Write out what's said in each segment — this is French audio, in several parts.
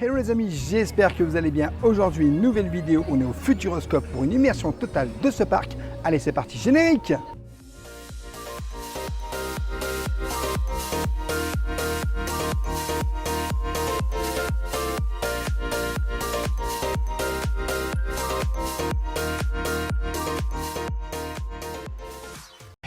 Hello les amis, j'espère que vous allez bien. Aujourd'hui, une nouvelle vidéo, on est au Futuroscope pour une immersion totale de ce parc. Allez, c'est parti, générique!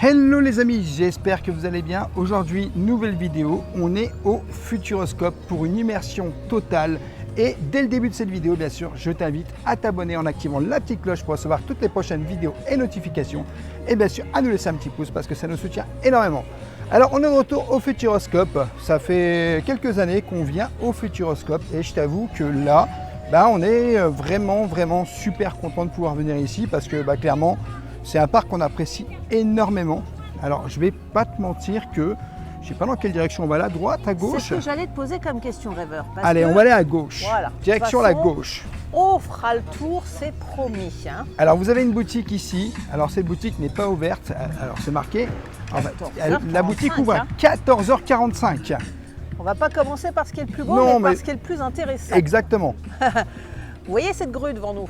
Hello les amis, j'espère que vous allez bien. Aujourd'hui, nouvelle vidéo, on est au Futuroscope pour une immersion totale. Et dès le début de cette vidéo, bien sûr, je t'invite à t'abonner en activant la petite cloche pour recevoir toutes les prochaines vidéos et notifications. Et bien sûr, à nous laisser un petit pouce parce que ça nous soutient énormément. Alors, on est de retour au Futuroscope. Ça fait quelques années qu'on vient au Futuroscope et je t'avoue que là, on est vraiment super content de pouvoir venir ici parce que clairement, c'est un parc qu'on apprécie énormément. Alors, je vais pas te mentir que je sais pas dans quelle direction on va, là, à droite, à gauche. C'est ce que j'allais te poser comme question, rêveur. Allez, on va aller à gauche. Voilà. Direction la gauche. On fera le tour, c'est promis. Hein. Alors, vous avez une boutique ici. Alors, cette boutique n'est pas ouverte. Alors, c'est marqué. La boutique ouvre à 14h45. On va pas commencer par ce qui est le plus beau, mais par ce qui est le plus intéressant. Exactement. Vous voyez cette grue devant nous?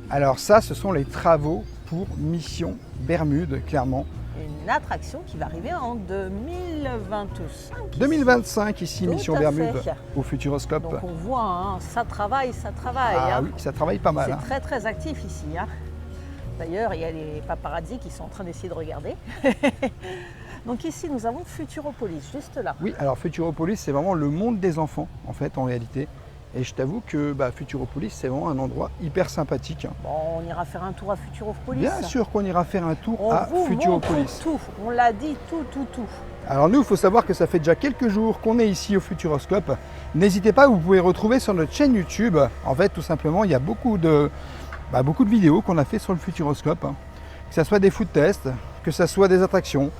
Alors, ça, ce sont les travaux pour Mission Bermude, clairement. Une attraction qui va arriver en 2025. 2025 ici, Tout Mission Bermude, au Futuroscope. Donc on voit, hein, ça travaille. Ah oui, ça travaille pas mal. C'est très actif ici. Hein. D'ailleurs, il y a les paparazzi qui sont en train d'essayer de regarder. Donc ici, nous avons Futuropolis, juste là. Oui, alors Futuropolis, c'est vraiment le monde des enfants, en fait, en réalité. Et je t'avoue que Futuropolis, c'est vraiment un endroit hyper sympathique. Bon, on ira faire un tour à Futuropolis. Bien sûr qu'on ira faire un tour à Futuropolis. Tout, on l'a dit, tout. Alors nous, il faut savoir que ça fait déjà quelques jours qu'on est ici au Futuroscope. N'hésitez pas, vous pouvez retrouver sur notre chaîne YouTube. En fait, tout simplement, il y a beaucoup de vidéos qu'on a fait sur le Futuroscope. Que ce soit des food tests, que ce soit des attractions,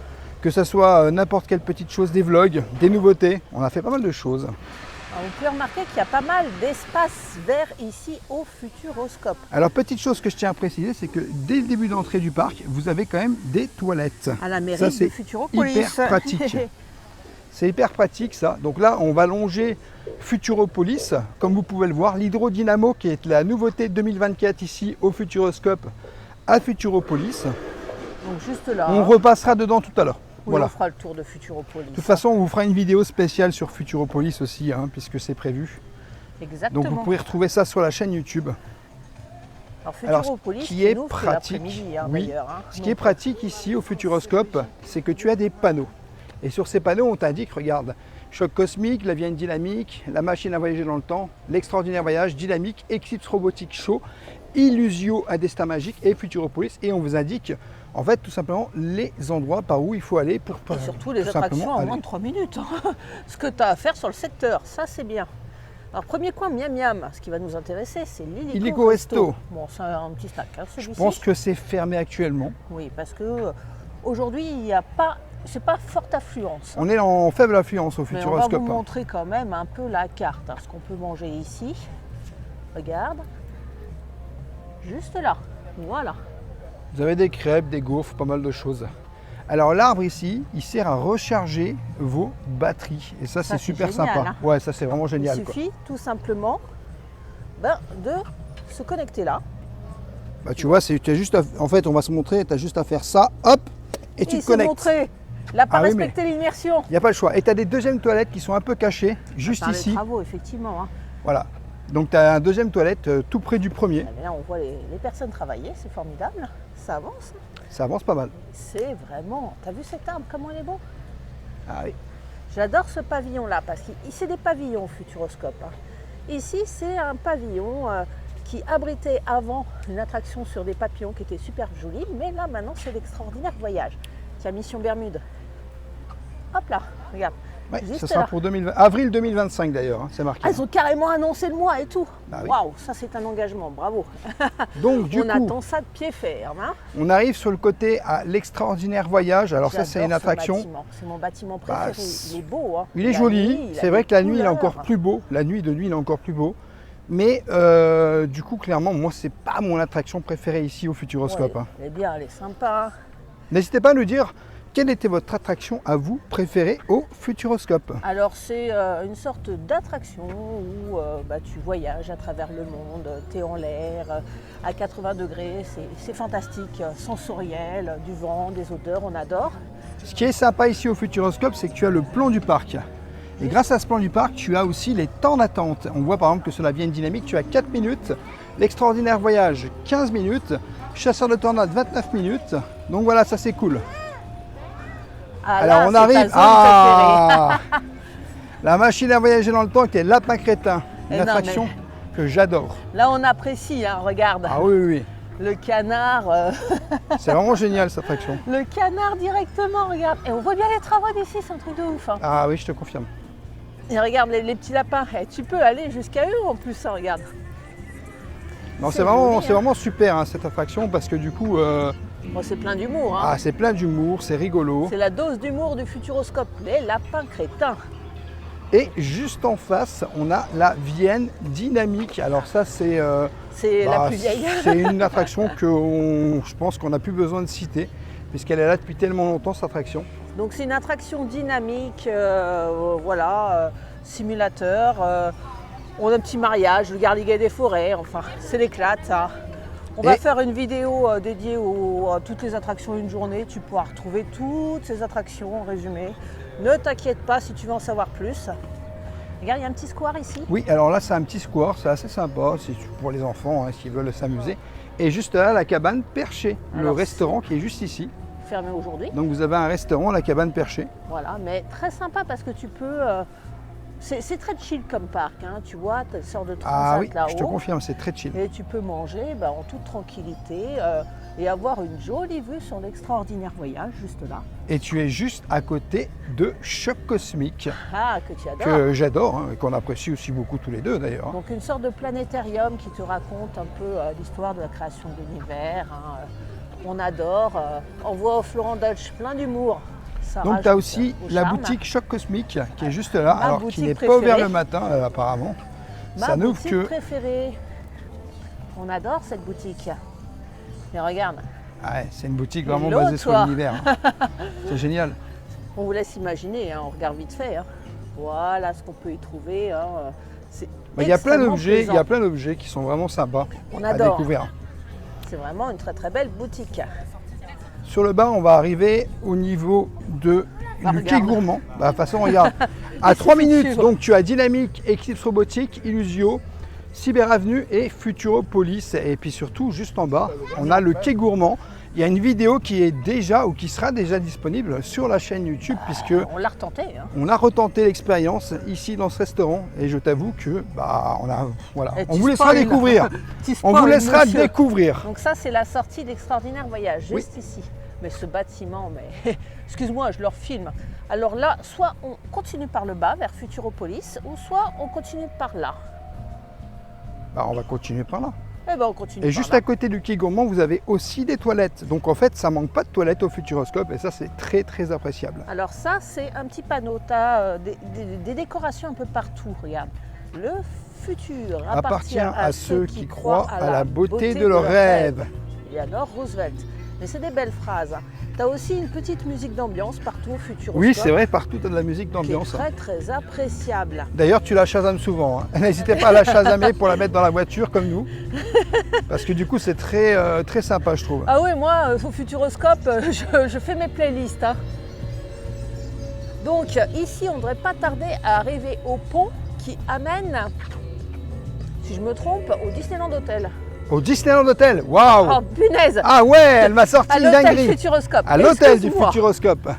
que ce soit n'importe quelle petite chose, des vlogs, des nouveautés. On a fait pas mal de choses. Alors, vous pouvez remarquer qu'il y a pas mal d'espace vert ici au Futuroscope. Alors, petite chose que je tiens à préciser, c'est que dès le début d'entrée du parc, vous avez quand même des toilettes. À la mairie de Futuropolis. C'est hyper pratique. C'est hyper pratique ça. Donc là, on va longer Futuropolis. Comme vous pouvez le voir, l'hydrodynamo qui est la nouveauté 2024 ici au Futuroscope à Futuropolis. Donc juste là. On repassera dedans tout à l'heure. Oui, voilà. On fera le tour de Futuropolis. De toute façon, on vous fera une vidéo spéciale sur Futuropolis aussi, puisque c'est prévu. Exactement. Donc vous pouvez retrouver ça sur la chaîne YouTube. Alors Futuropolis, ce qui est pratique, ce qui est pratique ici au Futuroscope, c'est que tu as des panneaux. Et sur ces panneaux, on t'indique, regarde, choc cosmique, la vienne dynamique, la machine à voyager dans le temps, l'extraordinaire voyage dynamique, Eclipse robotique show, Illusio à destin magique et Futuropolis. Et on vous indique en fait tout simplement les endroits par où il faut aller pour et surtout les attractions en moins de 3 minutes. Ce que tu as à faire sur le secteur, ça c'est bien. Alors premier coin, Miam Miam, ce qui va nous intéresser, c'est l'Illico Resto. Bon, c'est un petit snack, celui-ci. Je pense que c'est fermé actuellement. Oui, parce que aujourd'hui, il n'y a pas, c'est pas forte affluence. On est en faible affluence au Futuroscope. Mais on va vous montrer quand même un peu la carte, ce qu'on peut manger ici. Regarde, juste là, voilà. Vous avez des crêpes, des gaufres, pas mal de choses. Alors l'arbre ici, il sert à recharger vos batteries. Et ça c'est super génial, sympa. Ouais, ça c'est vraiment génial. Il suffit tout simplement de se connecter là. Tu vois, en fait on va se montrer, tu as juste à faire ça, hop, et tu te connectes. Montré. Il n'a pas respecté l'immersion. Il n'y a pas le choix. Et tu as des deuxièmes toilettes qui sont un peu cachées, juste ici. Les travaux, effectivement. Hein. Voilà. Donc tu as un deuxième toilette tout près du premier. Mais là on voit les personnes travailler, c'est formidable. Ça avance. Ça avance pas mal. C'est vraiment... T'as vu cet arbre, comment il est beau? Ah oui. J'adore ce pavillon-là, parce que c'est des pavillons au Futuroscope. Hein. Ici, c'est un pavillon qui abritait avant une attraction sur des papillons qui était super jolie, mais là, maintenant, c'est l'extraordinaire voyage. Tiens, Mission Bermude. Hop là, regarde. Ouais, ce sera pour avril 2025 d'ailleurs, c'est marqué. Ah, ils ont carrément annoncé le mois et tout. Oui. Waouh, ça c'est un engagement, bravo. Donc du coup, on attend ça de pied ferme. Hein. On arrive sur le côté à l'extraordinaire voyage. Alors ça c'est une attraction. C'est mon bâtiment préféré. Il est beau. Hein. Il est joli. C'est vrai que la nuit il est encore plus beau. La nuit de nuit il est encore plus beau. Mais du coup clairement moi c'est pas mon attraction préférée ici au Futuroscope. Ouais, elle est bien, elle est sympa. N'hésitez pas à nous dire quelle était votre attraction à vous préférée au Futuroscope? Alors c'est une sorte d'attraction où tu voyages à travers le monde, tu es en l'air, à 80 degrés, c'est fantastique, sensoriel, du vent, des odeurs, on adore. Ce qui est sympa ici au Futuroscope, c'est que tu as le plan du parc. Et grâce à ce plan du parc, tu as aussi les temps d'attente. On voit par exemple que sur la Vienne Dynamique, tu as 4 minutes, l'extraordinaire voyage 15 minutes, chasseur de tornades 29 minutes. Donc voilà, ça c'est cool. Ah, alors là, on c'est arrive ta zone la machine à voyager dans le temps qui est Lapin Crétin, une Non, attraction mais- que j'adore. Là on apprécie, hein, regarde. Ah oui, oui, oui. Le canard, C'est vraiment génial cette attraction. le canard directement, regarde. Et on voit bien les travaux d'ici, c'est un truc de ouf. Hein. Ah oui, je te confirme. Et regarde les petits lapins, tu peux aller jusqu'à eux en plus, hein, regarde. Non, C'est c'est vraiment, joli, c'est hein. vraiment super hein, cette attraction parce que du coup, Bon, c'est plein d'humour. Hein. c'est plein d'humour, c'est rigolo. C'est la dose d'humour du Futuroscope, les lapins crétins. Et juste en face, on a la Vienne Dynamique. Alors ça, c'est C'est la plus vieille. c'est une attraction que je pense qu'on n'a plus besoin de citer puisqu'elle est là depuis tellement longtemps cette attraction. Donc c'est une attraction dynamique, simulateur. On a un petit mariage, le Garliguet des forêts, enfin c'est l'éclate. Hein. On va Et- faire une vidéo dédiée à toutes les attractions une journée. Tu pourras retrouver toutes ces attractions en résumé. Ne t'inquiète pas si tu veux en savoir plus. Regarde, il y a un petit square ici. Oui, alors là, c'est un petit square, c'est assez sympa pour les enfants hein, s'ils veulent s'amuser. Et juste là, la cabane Perché, le Alors, restaurant qui est juste ici. Fermé aujourd'hui. Donc vous avez un restaurant, la cabane Perché. Voilà, mais très sympa parce que tu peux. C'est très chill comme parc, hein, tu vois, tu as une sorte de Ah transat oui, je te là-haut. confirme, c'est très chill. Et tu peux manger en toute tranquillité et avoir une jolie vue sur l'extraordinaire voyage juste là. Et tu es juste à côté de Choc Cosmique, Ah, que tu adores. que j'adore, hein, et qu'on apprécie aussi beaucoup tous les deux d'ailleurs. Donc une sorte de planétarium qui te raconte un peu l'histoire de la création de l'univers. Hein. On adore. On voit au Florent Dutch plein d'humour. Ça Donc tu as rajoute aussi au la charme. boutique Choc Cosmique qui est juste là, Ma alors boutique qui n'est pas préférée. ouvert le matin apparemment. Ma Ça n'ouvre boutique que... préférée. On adore cette boutique. Mais regarde, Ouais, c'est une boutique vraiment Hello, basée sur toi. l'univers. hein. C'est génial. on vous laisse imaginer, hein, on regarde vite fait. Hein. Voilà ce qu'on peut y trouver. Hein. C'est Il y a plein extrêmement d'objets, il y a plaisant. plein d'objets qui sont vraiment sympas On à adore. découvrir. C'est vraiment une très très belle boutique. Sur le bas, on va arriver au niveau du quai regarde. gourmand. Bah, de toute façon, regarde, à Il 3 suffit de minutes, suivre. donc tu as Dynamique, Eclipse Robotique, Illusio, Cyber Avenue et Futuropolis. Et puis surtout, juste en bas, on a le quai gourmand. Il y a une vidéo qui est déjà ou qui sera déjà disponible sur la chaîne YouTube puisque On l'a retenté. Hein. on a retenté l'expérience ici dans ce restaurant et je t'avoue que Et on tu vous laissera spoil. découvrir. Tu On vous spoil, laissera monsieur. découvrir. Donc ça c'est la sortie d'Extraordinaire Voyage, juste ici. Mais ce bâtiment, mais excuse-moi, je leur filme. Alors là, soit on continue par le bas vers Futuropolis, ou soit on continue par là. Bah, on va continuer par là. Eh ben on continue Et par juste là. à côté du quai gourmand, vous avez aussi des toilettes. Donc en fait, ça manque pas de toilettes au Futuroscope et ça, c'est très très appréciable. Alors ça, c'est un petit panneau. Tu as des décorations un peu partout. Regarde. Le futur Appartient à ceux qui croient à la beauté de leurs rêves. Eleanor Roosevelt. Mais c'est des belles phrases. Tu as aussi une petite musique d'ambiance partout au Futuroscope. Oui, c'est vrai, partout tu as de la musique Qui est d'ambiance. très très appréciable. D'ailleurs, tu la chasames souvent. hein. N'hésitez pas à la chasamer pour la mettre dans la voiture comme nous. Parce que du coup, c'est très, très sympa, je trouve. Ah oui, moi, au Futuroscope, je fais mes playlists. Hein. Donc ici, on ne devrait pas tarder à arriver au pont qui amène, si je me trompe, au Disneyland Hotel. Au Disneyland Hotel, waouh! Oh punaise! Ah ouais, elle m'a sorti À une l'hôtel dinguerie. Futuroscope. À l'hôtel du Excuse-moi. Futuroscope.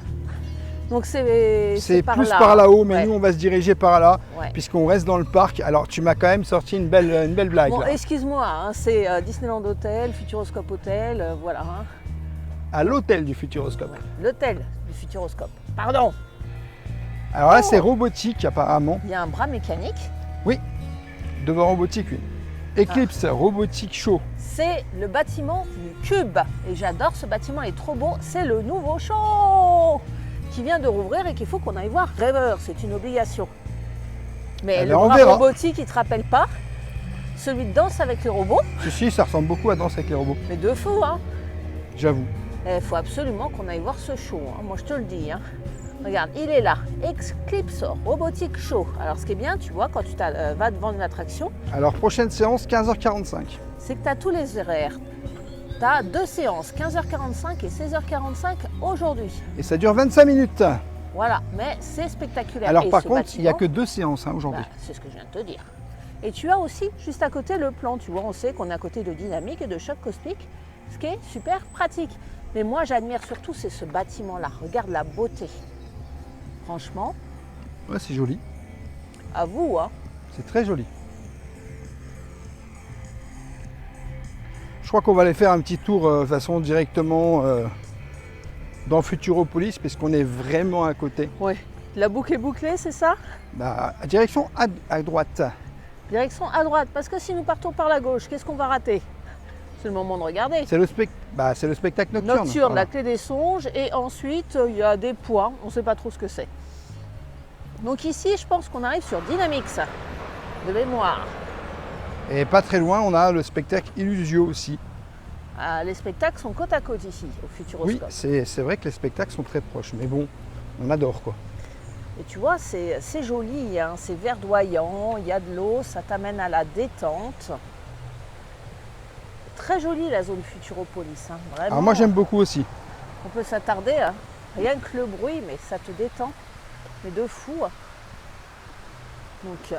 Donc c'est C'est par plus là. par là-haut, mais Ouais. nous on va se diriger par là, Ouais. puisqu'on reste dans le parc. Alors tu m'as quand même sorti une belle blague. Bon, là. excuse-moi, hein, c'est Disneyland Hotel, Futuroscope Hotel, voilà. Hein. À l'hôtel du Futuroscope. L'hôtel du Futuroscope. Pardon, Alors là, Oh. c'est robotique apparemment. il y a un bras mécanique. Oui, devant robotique, oui. Eclipse Robotique Show. C'est le bâtiment du Cube. Et j'adore ce bâtiment, il est trop beau. C'est le nouveau show qui vient de rouvrir et qu'il faut qu'on aille voir. Rêveur, c'est une obligation. Mais Eh le ben, on bras verra. robotique, il ne te rappelle pas celui de Danse avec les robots, Si, ça ressemble beaucoup à Danse avec les robots, mais de fou, hein. j'avoue. Il faut absolument qu'on aille voir ce show, hein. Moi je te le dis, hein. Regarde, il est là, Eclipse Robotic Show. Alors ce qui est bien, tu vois, quand tu vas devant une attraction, Alors, prochaine séance, 15h45. c'est que tu as tous les horaires. Tu as 2 séances, 15h45 et 16h45 aujourd'hui. Et ça dure 25 minutes. Voilà, mais c'est spectaculaire. Alors, Et par ce contre, il n'y a bâtiment, que 2 séances hein, aujourd'hui. bah, c'est ce que je viens de te dire. Et tu as aussi, juste à côté, le plan. Tu vois, on sait qu'on est à côté de Dynamique et de Choc Cosmique, ce qui est super pratique. Mais moi, j'admire surtout, c'est ce bâtiment-là. Regarde la beauté. Franchement, Ouais, c'est joli. à vous, hein. C'est très joli. Je crois qu'on va aller faire un petit tour de façon directement dans Futuropolis, parce qu'on est vraiment à côté. Ouais. La boucle est bouclée, c'est ça? Bah, direction à droite. Direction à droite, parce que si nous partons par la gauche, qu'est-ce qu'on va rater? C'est le moment de regarder. C'est le spectacle nocturne. Nocturne, Voilà. la clé des songes, et ensuite il y a des points, on ne sait pas trop ce que c'est. Donc ici, je pense qu'on arrive sur Dynamix, de mémoire. Et pas très loin, on a le spectacle Illusio aussi. Ah, les spectacles sont côte à côte ici, au Oui, Futuroscope. c'est vrai que les spectacles sont très proches, mais bon, on adore quoi. Et tu vois, c'est joli, hein, c'est verdoyant, il y a de l'eau, ça t'amène à la détente. Très jolie la zone Futuropolis, hein, vraiment. Alors moi j'aime beaucoup aussi. On peut s'attarder, hein. Rien que le bruit, mais ça te détend, mais de fou. Donc,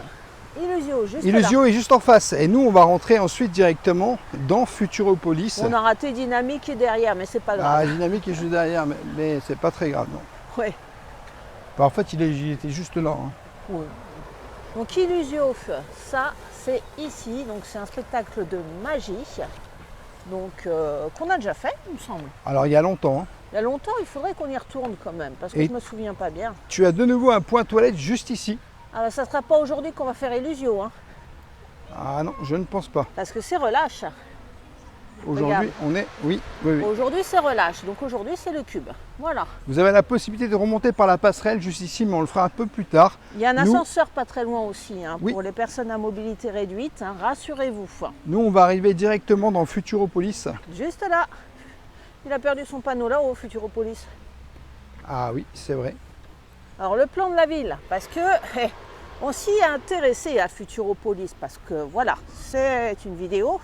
Illusio, juste Illusio est juste en face, et nous on va rentrer ensuite directement dans Futuropolis. là. On a raté Dynamique qui est derrière, mais c'est pas Ah, grave. Dynamique est juste derrière, mais c'est pas très grave non. Ouais. Bah, en fait il était juste là. Hein. Ouais. Donc Illusio, ça c'est ici, donc c'est un spectacle de magie, donc qu'on a déjà fait, il me semble. Alors il y a longtemps. Hein. Il y a longtemps, il faudrait qu'on y retourne quand même, parce que Et- je me souviens pas bien. Tu as de nouveau un point toilette juste ici. Alors ça sera pas aujourd'hui qu'on va faire Illusio, hein, Ah non, je ne pense pas. parce que c'est relâche. Aujourd'hui on est... Oui, oui, oui. Aujourd'hui c'est relâche, donc aujourd'hui c'est le cube. Voilà. Vous avez la possibilité de remonter par la passerelle juste ici, mais on le fera un peu plus tard. Il y a un Nous- ascenseur pas très loin aussi, hein, Oui. pour les personnes à mobilité réduite, hein, rassurez-vous. Nous on va arriver directement dans Futuropolis. Juste là, il a perdu son panneau là-haut, Futuropolis. Ah oui, c'est vrai. Alors le plan de la ville, parce que on s'y est intéressé à Futuropolis, parce que voilà, c'est une vidéo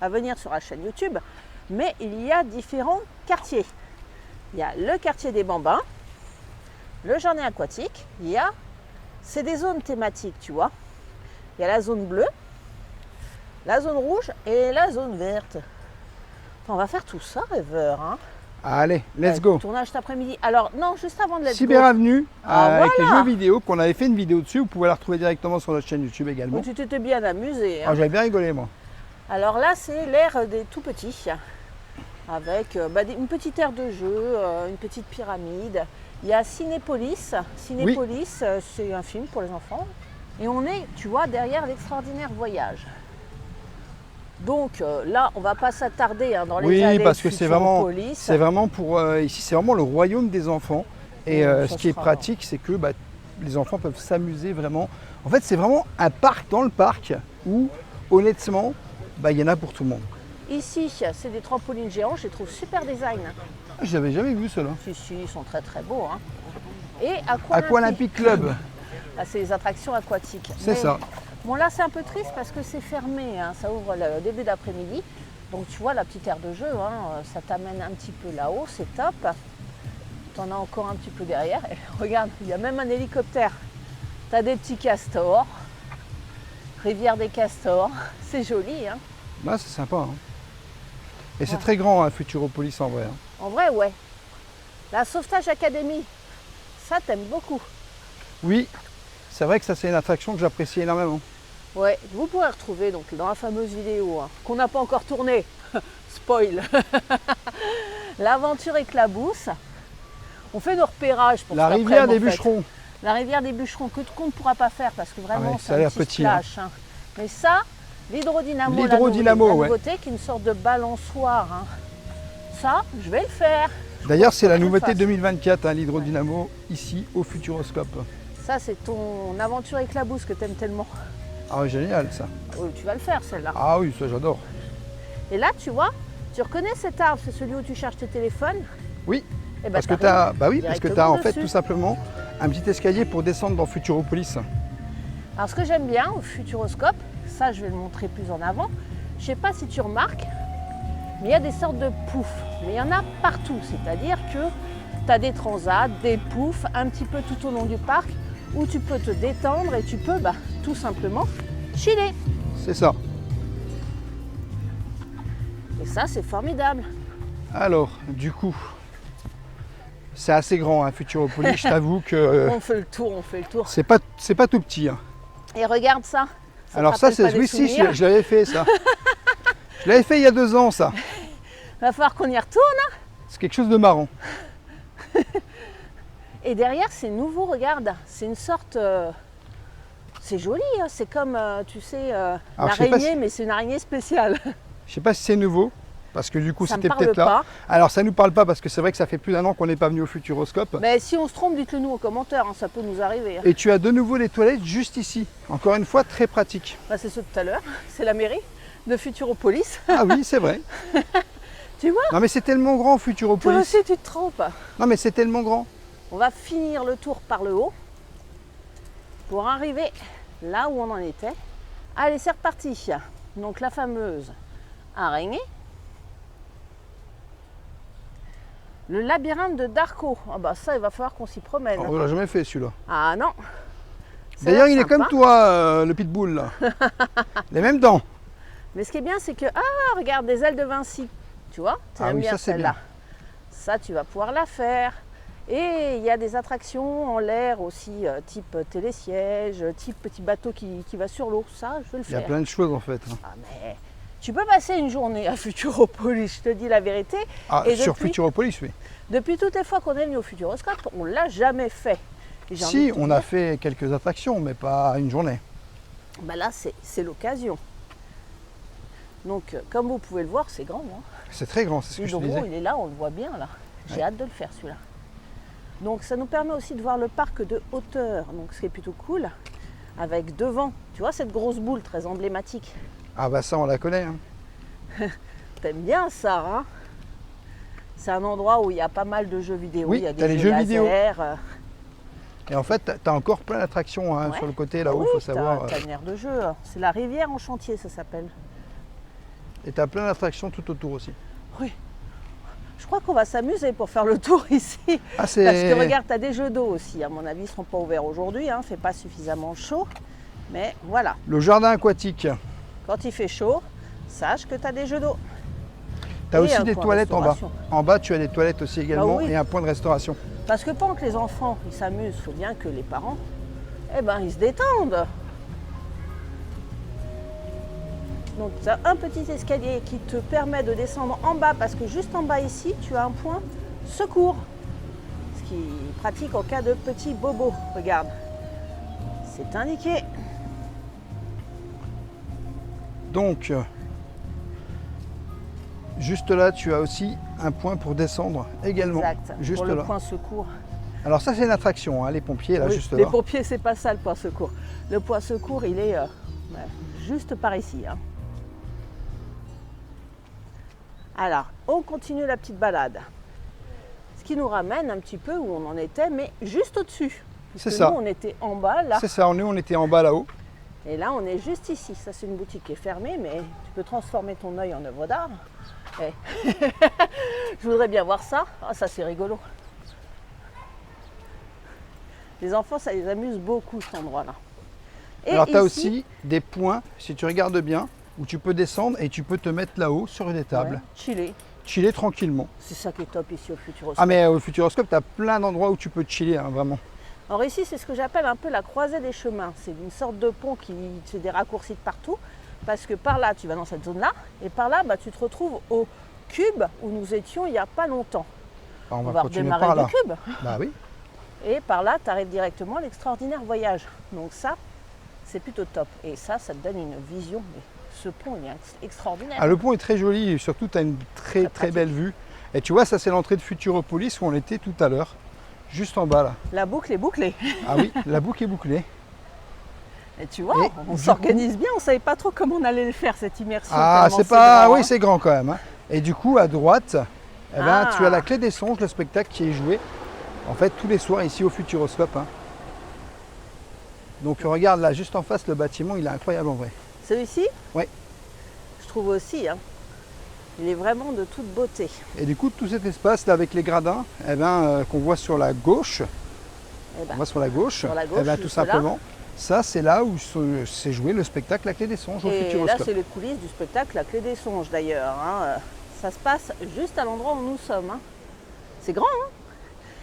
à venir sur la chaîne YouTube, mais il y a différents quartiers. Il y a le quartier des Bambins, le jardin aquatique, c'est des zones thématiques, tu vois. Il y a la zone bleue, la zone rouge et la zone verte. Enfin, on va faire tout ça, rêveur, hein. Allez, let's go. Tournage cet après-midi. Alors non, juste avant de let's go. Cyberavenue Ah, avec les voilà. jeux vidéo, qu'on avait fait une vidéo dessus. Vous pouvez la retrouver directement sur notre chaîne YouTube également. Oh, tu t'étais bien amusé, hein. Ah, j'avais bien rigolé moi. Alors là, c'est l'ère des tout petits, avec une petite aire de jeu, une petite pyramide. Il y a Cinépolis. Cinépolis, c'est un film pour les enfants. Et on est, tu vois, derrière l'extraordinaire voyage. Donc là, on va pas s'attarder, hein, dans les Oui, allées parce de que c'est vraiment Futuropolis. pour ici, c'est vraiment le royaume des enfants. Et Oh, ça ce qui est sera- pratique, c'est que les enfants peuvent s'amuser vraiment. En fait, c'est vraiment un parc dans le parc où, honnêtement, il y en a pour tout le monde. Ici, c'est des trampolines géants, je les trouve super design. Je n'avais jamais vu cela. Si, ils sont très très beaux, hein. Et Aqualympic Club, Ah, c'est les attractions aquatiques. c'est Mais ça. bon, là, c'est un peu triste parce que c'est fermé, hein. Ça ouvre le début d'après-midi. Donc, tu vois, la petite aire de jeu, hein, ça t'amène un petit peu là-haut, c'est top. Tu en as encore un petit peu derrière. Et regarde, il y a même un hélicoptère. Tu as des petits castors. Rivière des castors. C'est joli, hein. Là, c'est sympa. Hein. Et c'est Ouais. très grand, hein, Futuropolis en vrai. Hein. En vrai, ouais. La Sauvetage Academy, ça, t'aimes beaucoup. Oui, c'est vrai que ça, c'est une attraction que j'apprécie énormément. Ouais, vous pourrez retrouver donc dans la fameuse vidéo, hein, qu'on n'a pas encore tournée. Spoil. L'aventure éclabousse. On fait nos repérages pour La cet rivière après-midi, des en fait. bûcherons. La rivière des bûcherons qu'on ne pourra pas faire parce que vraiment ouais, c'est ça a un l'air petit petit, hein. splash, hein. Mais ça, l'hydrodynamo, L'hydrodynamo, la ouais. nouveauté qui est une sorte de balançoire, hein. Ça, je vais le faire. D'ailleurs, c'est la Très nouveauté fast. 2024, hein, l'hydrodynamo, ici au Futuroscope. Ça, c'est ton aventure éclabousse que tu aimes tellement. Ah, génial ça. Oh, tu vas le faire celle-là. Ah oui, ça j'adore. Et là, tu vois, Tu reconnais cet arbre, c'est celui où tu charges tes téléphones? Oui, Eh ben, parce que tu as, en fait tout simplement un petit escalier pour descendre dans Futuropolis. Alors ce que j'aime bien au Futuroscope, ça je vais le montrer plus en avant, je sais pas si tu remarques, mais il y a des sortes de poufs, mais il y en a partout, c'est-à-dire que tu as des transats, des poufs un petit peu tout au long du parc où tu peux te détendre et tu peux tout simplement chiller. C'est ça. Et ça c'est formidable. Alors, du coup, c'est assez grand, hein, Futuropolis, je t'avoue que On fait le tour. c'est pas tout petit. Hein. Et regarde ça. Alors ça, c'est oui, si, je l'avais fait ça. Je l'avais fait il y a 2 ans, ça. Va falloir qu'on y retourne. C'est quelque chose de marrant. Et derrière, c'est nouveau, regarde. C'est une sorte... c'est joli, hein. C'est comme, tu sais, l'araignée, mais c'est une araignée spéciale. Je sais pas si c'est nouveau, parce que du coup, Ça c'était me parle peut-être là. pas. Alors, ça nous parle pas, parce que c'est vrai que ça fait plus d'1 an qu'on n'est pas venu au Futuroscope. Mais si on se trompe, dites-le nous aux commentaires, hein, ça peut nous arriver. Hein. Et tu as de nouveau les toilettes juste ici. Encore une fois, très pratique. C'est ceux de tout à l'heure, c'est la mairie de Futuropolis. Ah oui, c'est vrai. Tu vois? Non mais c'est tellement grand, Toi Futuropolis. aussi, tu te trompes. Non mais c'est tellement grand. On va finir le tour par le haut pour arriver là où on en était. Allez, c'est reparti. Donc la fameuse araignée. Le labyrinthe de Darko. Ah bah ça, il va falloir qu'on s'y promène. Oh, on l'a jamais fait celui-là. Ah non. D'ailleurs, il est comme toi, le pitbull là. Les mêmes dents. Mais ce qui est bien, c'est que, regarde, des ailes de Vinci. Tu vois? Tu aimes oui, bien ça c'est celle-là. bien. Ça, tu vas pouvoir la faire. Et il y a des attractions en l'air aussi, type télésiège, type petit bateau qui va sur l'eau. Ça, je veux le Il y a faire. plein de choses en fait. Ah, mais tu peux passer une journée à Futuropolis, je te dis la vérité. Ah, Et sur depuis- Futuropolis, oui. Depuis toutes les fois qu'on est venu au Futuroscope, on ne l'a jamais fait. Et j'ai envie Si, de te on a dire, fait quelques attractions, mais pas une journée. là, c'est l'occasion. Donc, comme vous pouvez le voir, c'est grand. Hein. C'est très grand, c'est ce que je te L'hydro, disais. il est là, on le voit bien là. J'ai Ouais. hâte de le faire celui-là. Donc ça nous permet aussi de voir le parc de hauteur, donc ce qui est plutôt cool, avec devant, tu vois cette grosse boule très emblématique. Ah bah ça, on la connaît. Hein. T'aimes bien ça, hein? C'est un endroit où il y a pas mal de jeux vidéo, Oui, il y a t'as des les jeux jeux vidéo. laser. Et en fait, tu as encore plein d'attractions hein, Ouais. sur le côté là-haut, Oui, il faut savoir. t'as une aire de jeu. C'est la rivière en chantier, ça s'appelle. Et tu as plein d'attractions tout autour aussi. Oui. Je crois qu'on va s'amuser pour faire le tour ici. Ah, c'est... Parce que regarde, tu as des jeux d'eau aussi. À mon avis, ils ne seront pas ouverts aujourd'hui. Hein. Fait pas suffisamment chaud. Mais voilà, Le jardin aquatique. quand il fait chaud, sache que tu as des jeux d'eau. Tu as Et aussi un des point de toilettes en bas. restauration. En bas, tu as des toilettes aussi également oui. et un point de restauration. Parce que pendant que les enfants ils s'amusent, il faut bien que les parents, ils se détendent. Donc tu as un petit escalier qui te permet de descendre en bas parce que juste en bas ici, tu as un point secours. Ce qui est pratique en cas de petit bobo. Regarde, c'est indiqué. Donc, juste là, tu as aussi un point pour descendre également. Exact. Juste pour le là. point secours. Alors ça, c'est une attraction, hein, les pompiers, là, Oui, juste les là. pompiers, c'est pas ça le point secours. Le point secours, il est juste par ici. Hein. Alors, on continue la petite balade. Ce qui nous ramène un petit peu où on en était, mais juste au-dessus. C'est Parce que ça. Nous, on était en bas, là. C'est ça, on était en bas là-haut. Et là, on est juste ici. Ça, c'est une boutique qui est fermée, mais tu peux transformer ton œil en œuvre d'art. Et je voudrais bien voir ça. Ah, ça, c'est rigolo. Les enfants, ça les amuse beaucoup, cet endroit-là. Et Alors, tu as ici- aussi des points, si tu regardes bien, où tu peux descendre et tu peux te mettre là-haut sur une table, Ouais, chiller. chiller tranquillement. C'est ça qui est top ici au Futuroscope. Ah, mais au Futuroscope, tu as plein d'endroits où tu peux chiller, hein, vraiment. Alors ici, c'est ce que j'appelle un peu la croisée des chemins. C'est une sorte de pont qui fait des raccourcis de partout. Parce que par là, tu vas dans cette zone-là. Et par là, tu te retrouves au cube où nous étions il n'y a pas longtemps. Alors, On va continuer redémarrer par là. du cube. Bah oui. Et par là, tu arrives directement à l'extraordinaire voyage. Donc ça, c'est plutôt top. Et ça te donne une vision. Mais ce pont, il est extraordinaire. Ah, le pont est très joli et surtout, tu as une très pratique. belle vue. Et tu vois, ça, c'est l'entrée de Futuropolis où on était tout à l'heure. Juste en bas là. La boucle est bouclée. Ah oui, la boucle est bouclée. Et tu vois, Et on du s'organise bien. On ne savait pas trop comment on allait le faire, cette immersion. Ah, tellement c'est pas. grand, Oui, hein. c'est grand quand même. Hein. Et du coup, à droite, eh ben, Ah. tu as la clé des songes, le spectacle qui est joué en fait tous les soirs ici au Futuroscope, hein. Donc regarde là, juste en face, le bâtiment, il est incroyable en vrai. Celui-ci? Oui. Je trouve aussi, hein. Il est vraiment de toute beauté. Et du coup, tout cet espace là avec les gradins, eh ben, qu'on voit sur la gauche, Eh ben, on voit sur la gauche, sur la gauche, eh ben, tout juste là. simplement, ça c'est là où s'est joué le spectacle La Clé des Songes au et là, Futuroscope. c'est les coulisses du spectacle La Clé des Songes d'ailleurs, hein. Ça se passe juste à l'endroit où nous sommes, hein. C'est grand, hein.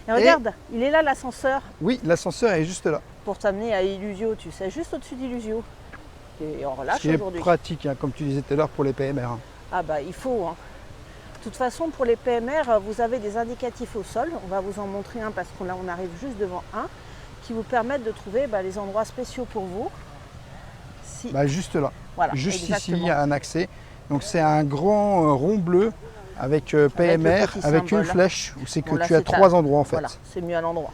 Et regarde, il est là l'ascenseur Oui, l'ascenseur est juste là. pour t'amener à Illusio, tu sais, juste au-dessus d'Illusio. Et on Ce relâche qui est aujourd'hui. pratique, hein, comme tu disais tout à l'heure pour les PMR, hein. Ah bah il faut, hein. De toute façon, pour les PMR, vous avez des indicatifs au sol. On va vous en montrer un parce qu'on là, on arrive juste devant un qui vous permettent de trouver les endroits spéciaux pour vous. Si... Bah, juste là, voilà, juste exactement. ici, il y a un accès. Donc c'est un grand rond bleu avec PMR, petit avec une symbole. flèche, où c'est que Bon, là, tu as c'est 3 endroits en fait. Voilà, c'est mieux à l'endroit.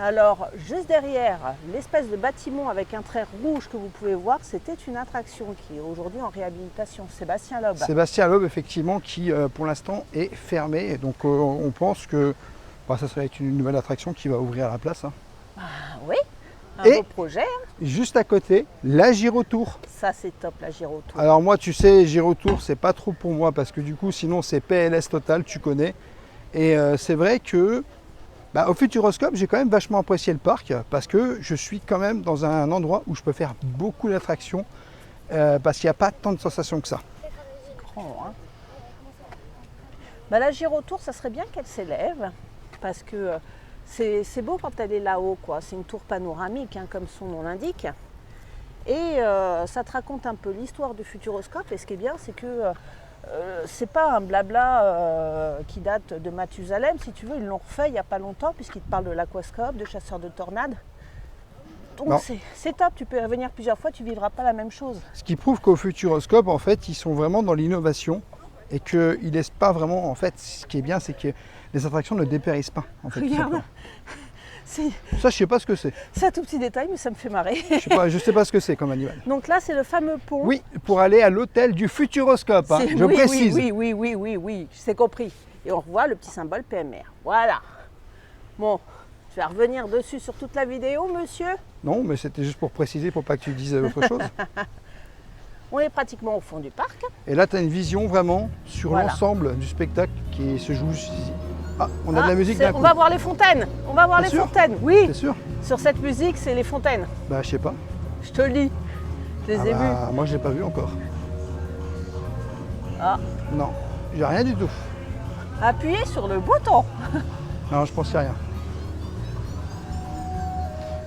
Alors, juste derrière l'espèce de bâtiment avec un trait rouge que vous pouvez voir, c'était une attraction qui est aujourd'hui en réhabilitation. Sébastien Loeb. Sébastien Loeb, effectivement, qui pour l'instant est fermé. Donc on pense que ça serait une nouvelle attraction qui va ouvrir à la place, hein. Ah oui, un Et- beau projet. Hein. Juste à côté, la Girotour. Ça, c'est top, la Girotour. Alors moi, tu sais, Girotour, c'est pas trop pour moi parce que du coup, sinon c'est PLS total, tu connais. Et c'est vrai que au Futuroscope, j'ai quand même vachement apprécié le parc parce que je suis quand même dans un endroit où je peux faire beaucoup d'attractions parce qu'il n'y a pas tant de sensations que ça. Grand, hein. La Girotour, ça serait bien qu'elle s'élève parce que c'est beau quand elle est là-haut, quoi. C'est une tour panoramique, hein, comme son nom l'indique. Et ça te raconte un peu l'histoire du Futuroscope. Et ce qui est bien, c'est que c'est pas un blabla qui date de Mathusalem. Si tu veux, ils l'ont refait il n'y a pas longtemps, puisqu'ils te parlent de l'aquascope, de chasseurs de tornades. Non. Donc c'est top, tu peux y revenir plusieurs fois, tu ne vivras pas la même chose. Ce qui prouve qu'au Futuroscope, en fait, ils sont vraiment dans l'innovation et qu'ils ne laissent pas vraiment, en fait, ce qui est bien, c'est que les attractions ne dépérissent pas. En fait, tout Regarde, simplement. c'est Ça, je sais pas ce que c'est. un tout petit détail, mais ça me fait marrer. Je sais pas ce que c'est comme animal. Donc là, c'est le fameux pont. Oui, pour aller à l'hôtel du Futuroscope, hein, C'est- je oui, précise. oui, c'est compris. Et on revoit le petit symbole PMR. Voilà. Bon, je vais revenir dessus sur toute la vidéo, monsieur. Non, mais c'était juste pour préciser, pour pas que tu dises autre chose. On est pratiquement au fond du parc. Et là, tu as une vision vraiment sur Voilà. l'ensemble du spectacle qui se joue ici. Ah, on a de la musique c'est- d'un On coup. va voir les fontaines. On va voir T'es les sûr fontaines. Oui, T'es sûr? sur cette musique, c'est les fontaines. Bah, je sais pas. Je te le dis. Je les ai vues. Moi, je l'ai pas vu encore. Ah. Non, j'ai rien du tout. Appuyez sur le bouton. Non, je pense qu'il y a rien.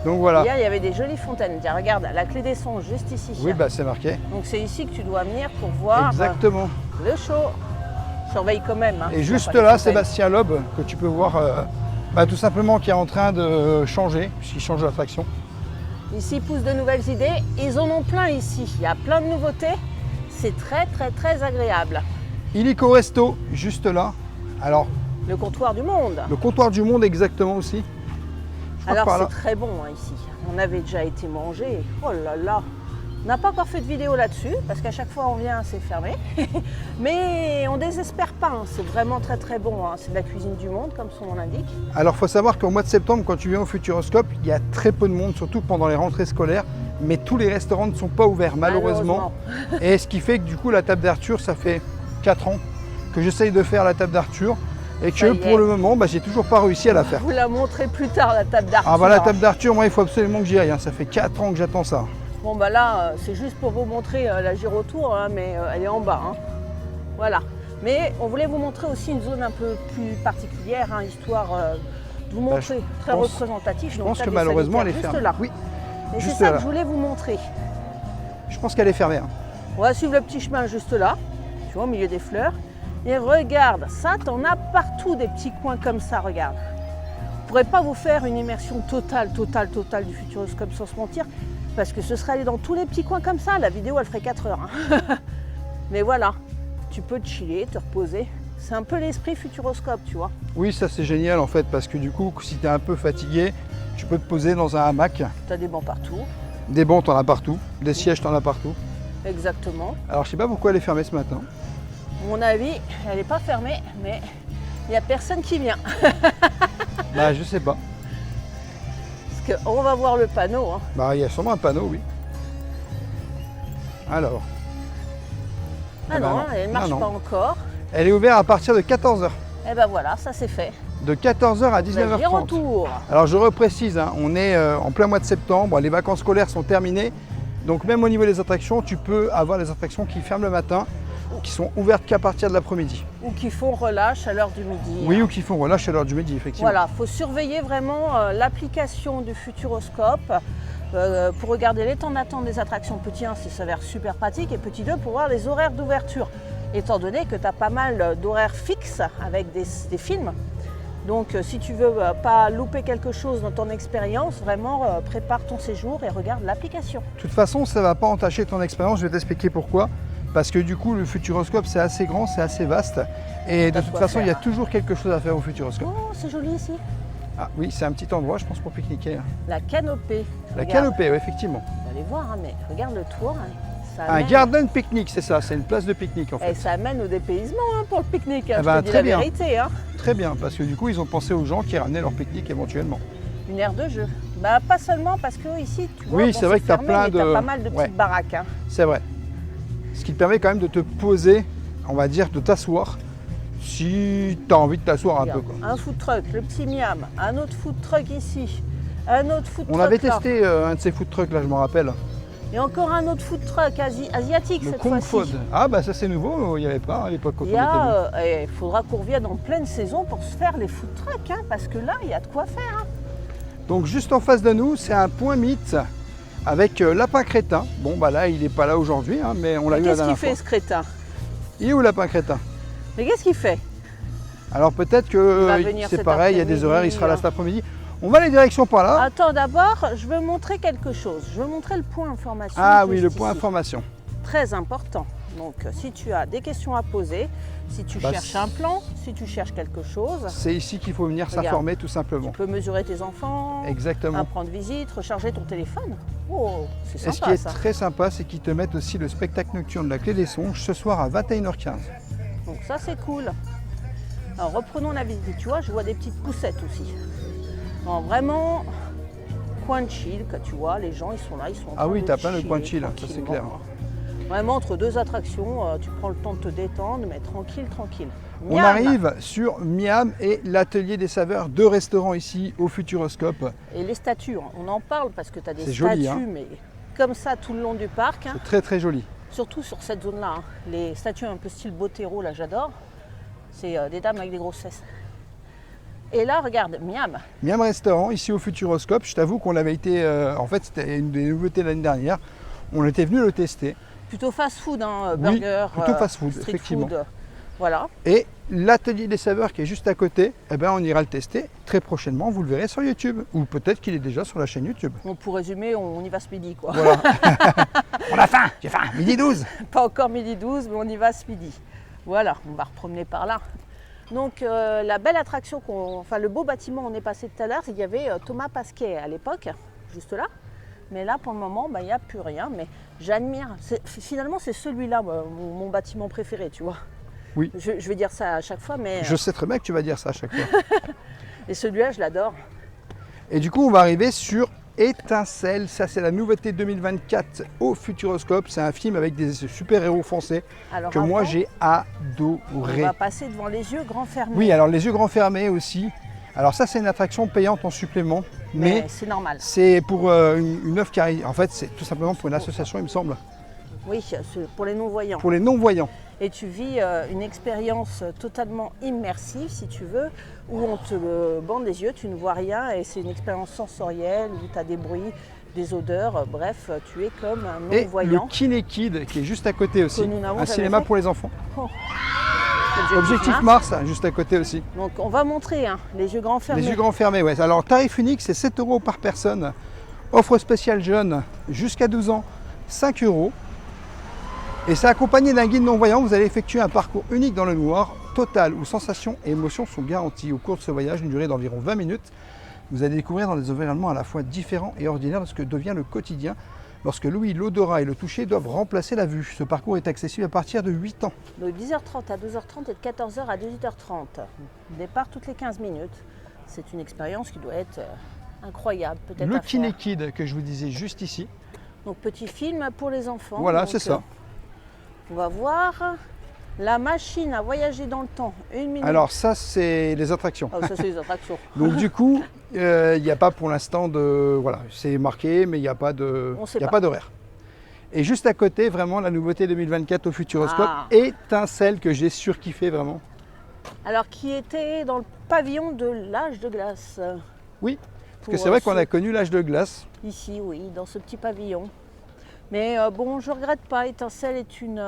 Donc voilà. Hier, il y avait des jolies fontaines. Tiens, regarde, la clé des songes, juste ici. Oui, c'est marqué. Donc c'est ici que tu dois venir pour voir Exactement. le show. Surveille quand même. Hein, Et s'il y a juste pas des là, fontaines. Sébastien Loeb, que tu peux voir tout simplement qui est en train de changer, puisqu'il change d'attraction. Ici, ils poussent de nouvelles idées. Ils en ont plein ici. Il y a plein de nouveautés. C'est très, très, très agréable. Illico Resto, juste là. Alors, Le comptoir du monde. le comptoir du monde exactement aussi. Je crois que Alors, par c'est là. très bon hein, ici. On avait déjà été manger. Oh là là. On n'a pas encore fait de vidéo là-dessus, parce qu'à chaque fois on vient, c'est fermé. Mais on désespère pas. Hein. C'est vraiment très, très bon. Hein. C'est de la cuisine du monde, comme son nom l'indique. Alors, il faut savoir qu'au mois de septembre, quand tu viens au Futuroscope, il y a très peu de monde, surtout pendant les rentrées scolaires. Mais tous les restaurants ne sont pas ouverts, malheureusement. Et ce qui fait que du coup, la table d'Arthur, ça fait 4 ans que j'essaye de faire la table d'Arthur. Et Ça que y est. pour le moment, j'ai toujours pas réussi à la faire. Je vous la montrerai plus tard, la table d'Arthur. Ah bah la table d'Arthur, moi il faut absolument que j'y aille, hein. Ça fait 4 ans que j'attends ça. Bon bah là, c'est juste pour vous montrer la Girotour, hein, mais elle est en bas. Hein. Voilà. Mais on voulait vous montrer aussi une zone un peu plus particulière, hein, histoire de vous montrer, très représentatif. Je pense que malheureusement elle est fermée. Là. Oui, Et c'est juste ça là. que je voulais vous montrer. Je pense qu'elle est fermée, hein. On va suivre le petit chemin juste là, tu vois, au milieu des fleurs. Et regarde, ça, t'en as partout des petits coins comme ça, regarde. Je ne pourrais pas vous faire une immersion totale du Futuroscope sans se mentir, parce que ce serait aller dans tous les petits coins comme ça. La vidéo, elle ferait 4 heures. Hein. Mais voilà, tu peux te chiller, te reposer. C'est un peu l'esprit Futuroscope, tu vois. Oui, ça c'est génial en fait, parce que du coup, si tu es un peu fatigué, tu peux te poser dans un hamac. Tu as des bancs partout. Des bancs, t'en as partout. Des sièges, t'en as partout. Exactement. Alors je sais pas pourquoi elle est fermée ce matin. À mon avis, elle n'est pas fermée, mais il n'y a personne qui vient. Bah je sais pas. Parce qu'on va voir le panneau. Hein. Bah il y a sûrement un panneau, oui. Alors. Ah non, elle ne marche pas encore. Elle est ouverte à partir de 14h. Et ben voilà, ça c'est fait. De 14h à 19h30. Retour. Alors je reprécise, hein, on est en plein mois de septembre, les vacances scolaires sont terminées. Donc même au niveau des attractions, tu peux avoir des attractions qui ferment le matin, qui sont ouvertes qu'à partir de l'après-midi. Ou qui font relâche à l'heure du midi. Oui, ou qui font relâche à l'heure du midi, effectivement. Voilà, il faut surveiller vraiment l'application du Futuroscope pour regarder les temps d'attente des attractions. Petit 1, ça s'avère super pratique, et petit 2, pour voir les horaires d'ouverture. Étant donné que tu as pas mal d'horaires fixes avec des films. Donc si tu veux pas louper quelque chose dans ton expérience, vraiment prépare ton séjour et regarde l'application. De toute façon, ça ne va pas entacher ton expérience, je vais t'expliquer pourquoi. Parce que du coup, le Futuroscope, c'est assez grand, c'est assez vaste. Et de toute façon, il y a toujours quelque chose à faire au Futuroscope. Oh, c'est joli ici. Ah oui, c'est un petit endroit, je pense, pour pique-niquer. La canopée. La canopée, oui, effectivement. On va aller voir, hein, mais regarde le toit. Hein. Un garden pique-nique, c'est ça, c'est une place de pique-nique en fait. Et ça amène au dépaysement hein, pour le pique-nique, hein, Eh ben, je te dis la vérité. Hein. Très bien, parce que du coup, ils ont pensé aux gens qui ramenaient leur pique-nique éventuellement. Une aire de jeu. Bah, pas seulement parce que ici, tu vois, oui, c'est vrai que tu as plein de... pas mal de petites baraques. Hein. C'est vrai. Ce qui te permet quand même de te poser, on va dire, de t'asseoir, si tu as envie de t'asseoir un peu. Quoi. Un food truck, le petit Miam, un autre food truck ici, un autre food truck On avait là. testé un de ces food trucks là, je me rappelle. Et encore un autre food truck asiatique le cette Kung fois-ci. Food. Ah bah ça c'est nouveau, il n'y avait pas à l'époque quand on était il faudra qu'on revienne en pleine saison pour se faire les food trucks, hein, parce que là, il y a de quoi faire. Hein. Donc juste en face de nous, c'est un point mythe avec Lapin Crétin. Bon bah là, il n'est pas là aujourd'hui, hein, mais on l'a eu la dernière fois. Qu'est-ce qu'il fait ce crétin? Il est où Lapin Crétin? Mais qu'est-ce qu'il fait? Alors peut-être que c'est pareil, il y a des horaires, il sera là cet après-midi. On va aller direction par là. Attends, d'abord, je veux montrer quelque chose. Je veux montrer le point information. Ah oui, le point information. Très important. Donc, si tu as des questions à poser, si tu cherches un plan, si tu cherches quelque chose... C'est ici qu'il faut venir s'informer tout simplement. Tu peux mesurer tes enfants, exactement. Prendre visite, recharger ton téléphone. Oh, c'est sympa. Et ce qui est très sympa, c'est qu'ils te mettent aussi le spectacle nocturne de la Clé des Songes ce soir à 21h15. Donc ça, c'est cool. Alors, reprenons la visite. Tu vois, je vois des petites poussettes aussi. Non, vraiment, coin de chill, que tu vois, les gens ils sont là, ils sont en train Ah oui, de tu as plein de coins de chill, ça c'est clair. Vraiment, entre deux attractions, tu prends le temps de te détendre, mais tranquille, tranquille. On arrive sur Miam et l'atelier des saveurs, 2 restaurants ici au Futuroscope. Et les statues, on en parle parce que tu as des statues, joli, hein. Mais comme ça tout le long du parc. Hein. C'est très très joli. Surtout sur cette zone-là, hein. Les statues un peu style Botero, là j'adore. C'est des dames avec des grosses fesses. Et là, regarde, Miam. Miam Restaurant, ici au Futuroscope. Je t'avoue qu'on avait été... en fait, c'était une des nouveautés l'année dernière. On était venu le tester. Plutôt fast-food, hein, oui, burger, plutôt fast-food, effectivement. Food, voilà. Et l'atelier des saveurs qui est juste à côté, eh ben, on ira le tester très prochainement. Vous le verrez sur YouTube. Ou peut-être qu'il est déjà sur la chaîne YouTube. Bon, pour résumer, on y va ce midi, quoi. Voilà. On a faim, j'ai faim, midi 12. Pas encore midi 12, mais on y va ce midi. Voilà, on va repromener par là. Donc la belle attraction, enfin le beau bâtiment où on est passé tout à l'heure, il y avait Thomas Pasquet à l'époque, juste là. Mais là pour le moment, il n'y a plus rien. Mais j'admire, finalement c'est celui-là mon bâtiment préféré, tu vois. Oui. Je vais dire ça à chaque fois, mais... Je sais très bien que tu vas dire ça à chaque fois. Et celui-là, je l'adore. Et du coup, on va arriver sur Étincelle. Ça, c'est la nouveauté 2024 au Futuroscope. C'est un film avec des super-héros français. Alors que moi, j'ai adoré. On va passer devant les yeux grands fermés. Oui, alors les yeux grands fermés aussi. Alors ça, c'est une attraction payante en supplément. Mais c'est normal. C'est pour une œuvre qui arrive. En fait, c'est tout simplement pour une association, il me semble. Oui, pour les non-voyants. Pour les non-voyants. Et tu vis une expérience totalement immersive, si tu veux, où on te bande les yeux, tu ne vois rien, et c'est une expérience sensorielle, où tu as des bruits, des odeurs, bref, tu es comme un non-voyant. Et le Kinekid, qui est juste à côté aussi, un cinéma pour les enfants. Oh. Objectif Mars, juste à côté aussi. Donc on va montrer, hein, les yeux grands fermés. Les yeux grands fermés, ouais. Alors tarif unique, c'est 7 € par personne. Offre spéciale jeune, jusqu'à 12 ans, 5 €. Et c'est accompagné d'un guide non-voyant. Vous allez effectuer un parcours unique dans le noir, total, où sensations et émotions sont garanties. Au cours de ce voyage, une durée d'environ 20 minutes, vous allez découvrir dans des environnements à la fois différents et ordinaires de ce que devient le quotidien lorsque l'ouïe, l'odorat et le toucher doivent remplacer la vue. Ce parcours est accessible à partir de 8 ans. De 10h30 à 12h30 et de 14h à 18h30. Départ toutes les 15 minutes. C'est une expérience qui doit être incroyable, peut-être Le à faire. Kinekid que je vous disais juste ici. Donc petit film pour les enfants. Voilà, Donc, c'est ça. On va voir la machine à voyager dans le temps. 1 minute. Alors ça, c'est les attractions. Ah, ça c'est les attractions. Donc du coup, il n'y a pas pour l'instant de... Voilà, c'est marqué, mais il n'y a pas de, On sait il y a pas. pas d'horaire. Et juste à côté, vraiment, la nouveauté 2024 au Futuroscope, Ah. étincelle que j'ai surkiffé vraiment. Alors qui était dans le pavillon de l'âge de glace. Oui, parce que Pour, c'est vrai qu'on ceux- a connu l'âge de glace. Ici, oui, dans ce petit pavillon. Mais bon, je regrette pas. Étincelle est une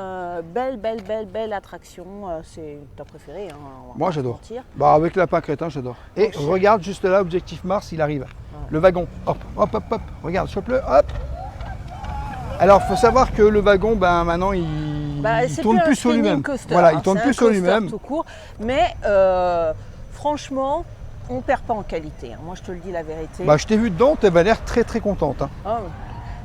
belle attraction. C'est ta préférée. Hein, on va Moi, pas se j'adore. mentir. Bah avec Lapin Crétin, j'adore. Et Donc, regarde juste là, Objectif Mars, il arrive. Le wagon, hop, hop, hop, hop. Regarde, chope-le, hop. Alors, faut savoir que le wagon, ben maintenant, il C'est tourne un plus sur spinning lui-même. coaster, Voilà, hein, il tourne c'est plus un sur coaster lui-même. tout court. Mais franchement, on perd pas en qualité. Hein. Moi, je te le dis la vérité. Bah, je t'ai vu dedans, tu avais l'air très très contente. Hein. Oh.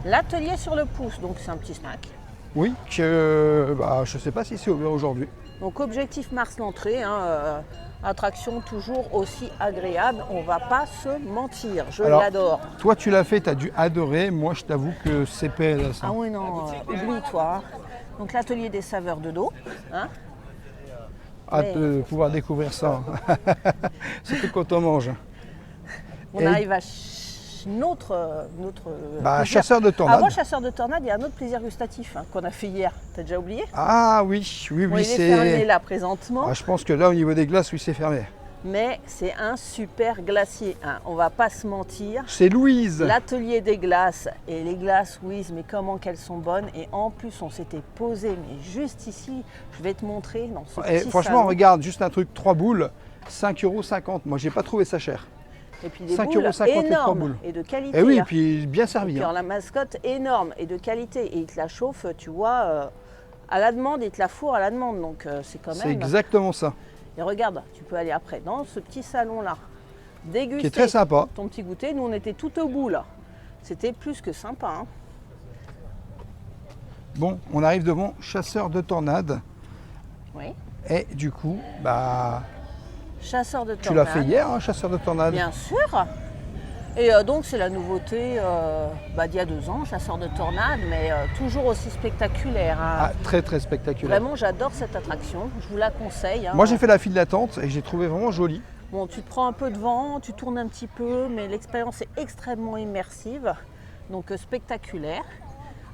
L'atelier sur le pouce, donc c'est un petit snack. Oui, que bah, je sais pas si c'est ouvert aujourd'hui. Donc Objectif Mars l'entrée, hein, attraction toujours aussi agréable, on va pas se mentir, je Alors, l'adore. Toi, tu l'as fait, tu as dû adorer. Moi, je t'avoue que c'est PLS. Ah oui non, oublie-toi. Hein. Donc l'atelier des saveurs de dos, hein. Hâte de pouvoir découvrir ça. Surtout quand on mange. On Et- arrive à notre Bah, plaisir. chasseur de tornades. Avant chasseur de tornades, il y a un autre plaisir gustatif hein, qu'on a fait hier. T'as déjà oublié? Ah oui, oui, Bon, oui, il est fermé c'est. là présentement, Ah, je pense que là, au niveau des glaces, oui, c'est fermé. mais c'est un super glacier. Hein. On va pas se mentir. C'est Louise. L'atelier des glaces et les glaces, oui, mais comment qu'elles sont bonnes. Et en plus, on s'était posé, mais juste ici, je vais te montrer dans ce Et petit franchement, salon. regarde, juste un truc, 3 boules, 5,50 €. Moi, j'ai pas trouvé ça cher. Et puis des 5,50 boules € les trois énormes boules. et de qualité. Et oui, et hein. puis bien Et servi. puis hein. alors, la mascotte énorme et de qualité. Et il te la chauffe, tu vois, à la demande, il te la fourre à la demande. Donc c'est quand C'est même. exactement ça. Et regarde, tu peux aller après dans ce petit salon-là, déguster Qui est très sympa. ton petit goûter. Nous, on était tout au bout là. C'était plus que sympa. Hein. Bon, on arrive devant chasseur de tornades. Oui. Et du coup, bah, Chasseur de tu tornades. l'as fait hier, hein, chasseur de tornades. Bien sûr. Et donc c'est la nouveauté d'il y a 2 ans, chasseur de tornades, mais toujours aussi spectaculaire. Hein. Ah, très très spectaculaire. Vraiment, j'adore cette attraction. Je vous la conseille. Hein. Moi, j'ai fait la file d'attente et j'ai trouvé vraiment joli. Bon, tu te prends un peu de vent, tu tournes un petit peu, mais l'expérience est extrêmement immersive, donc spectaculaire.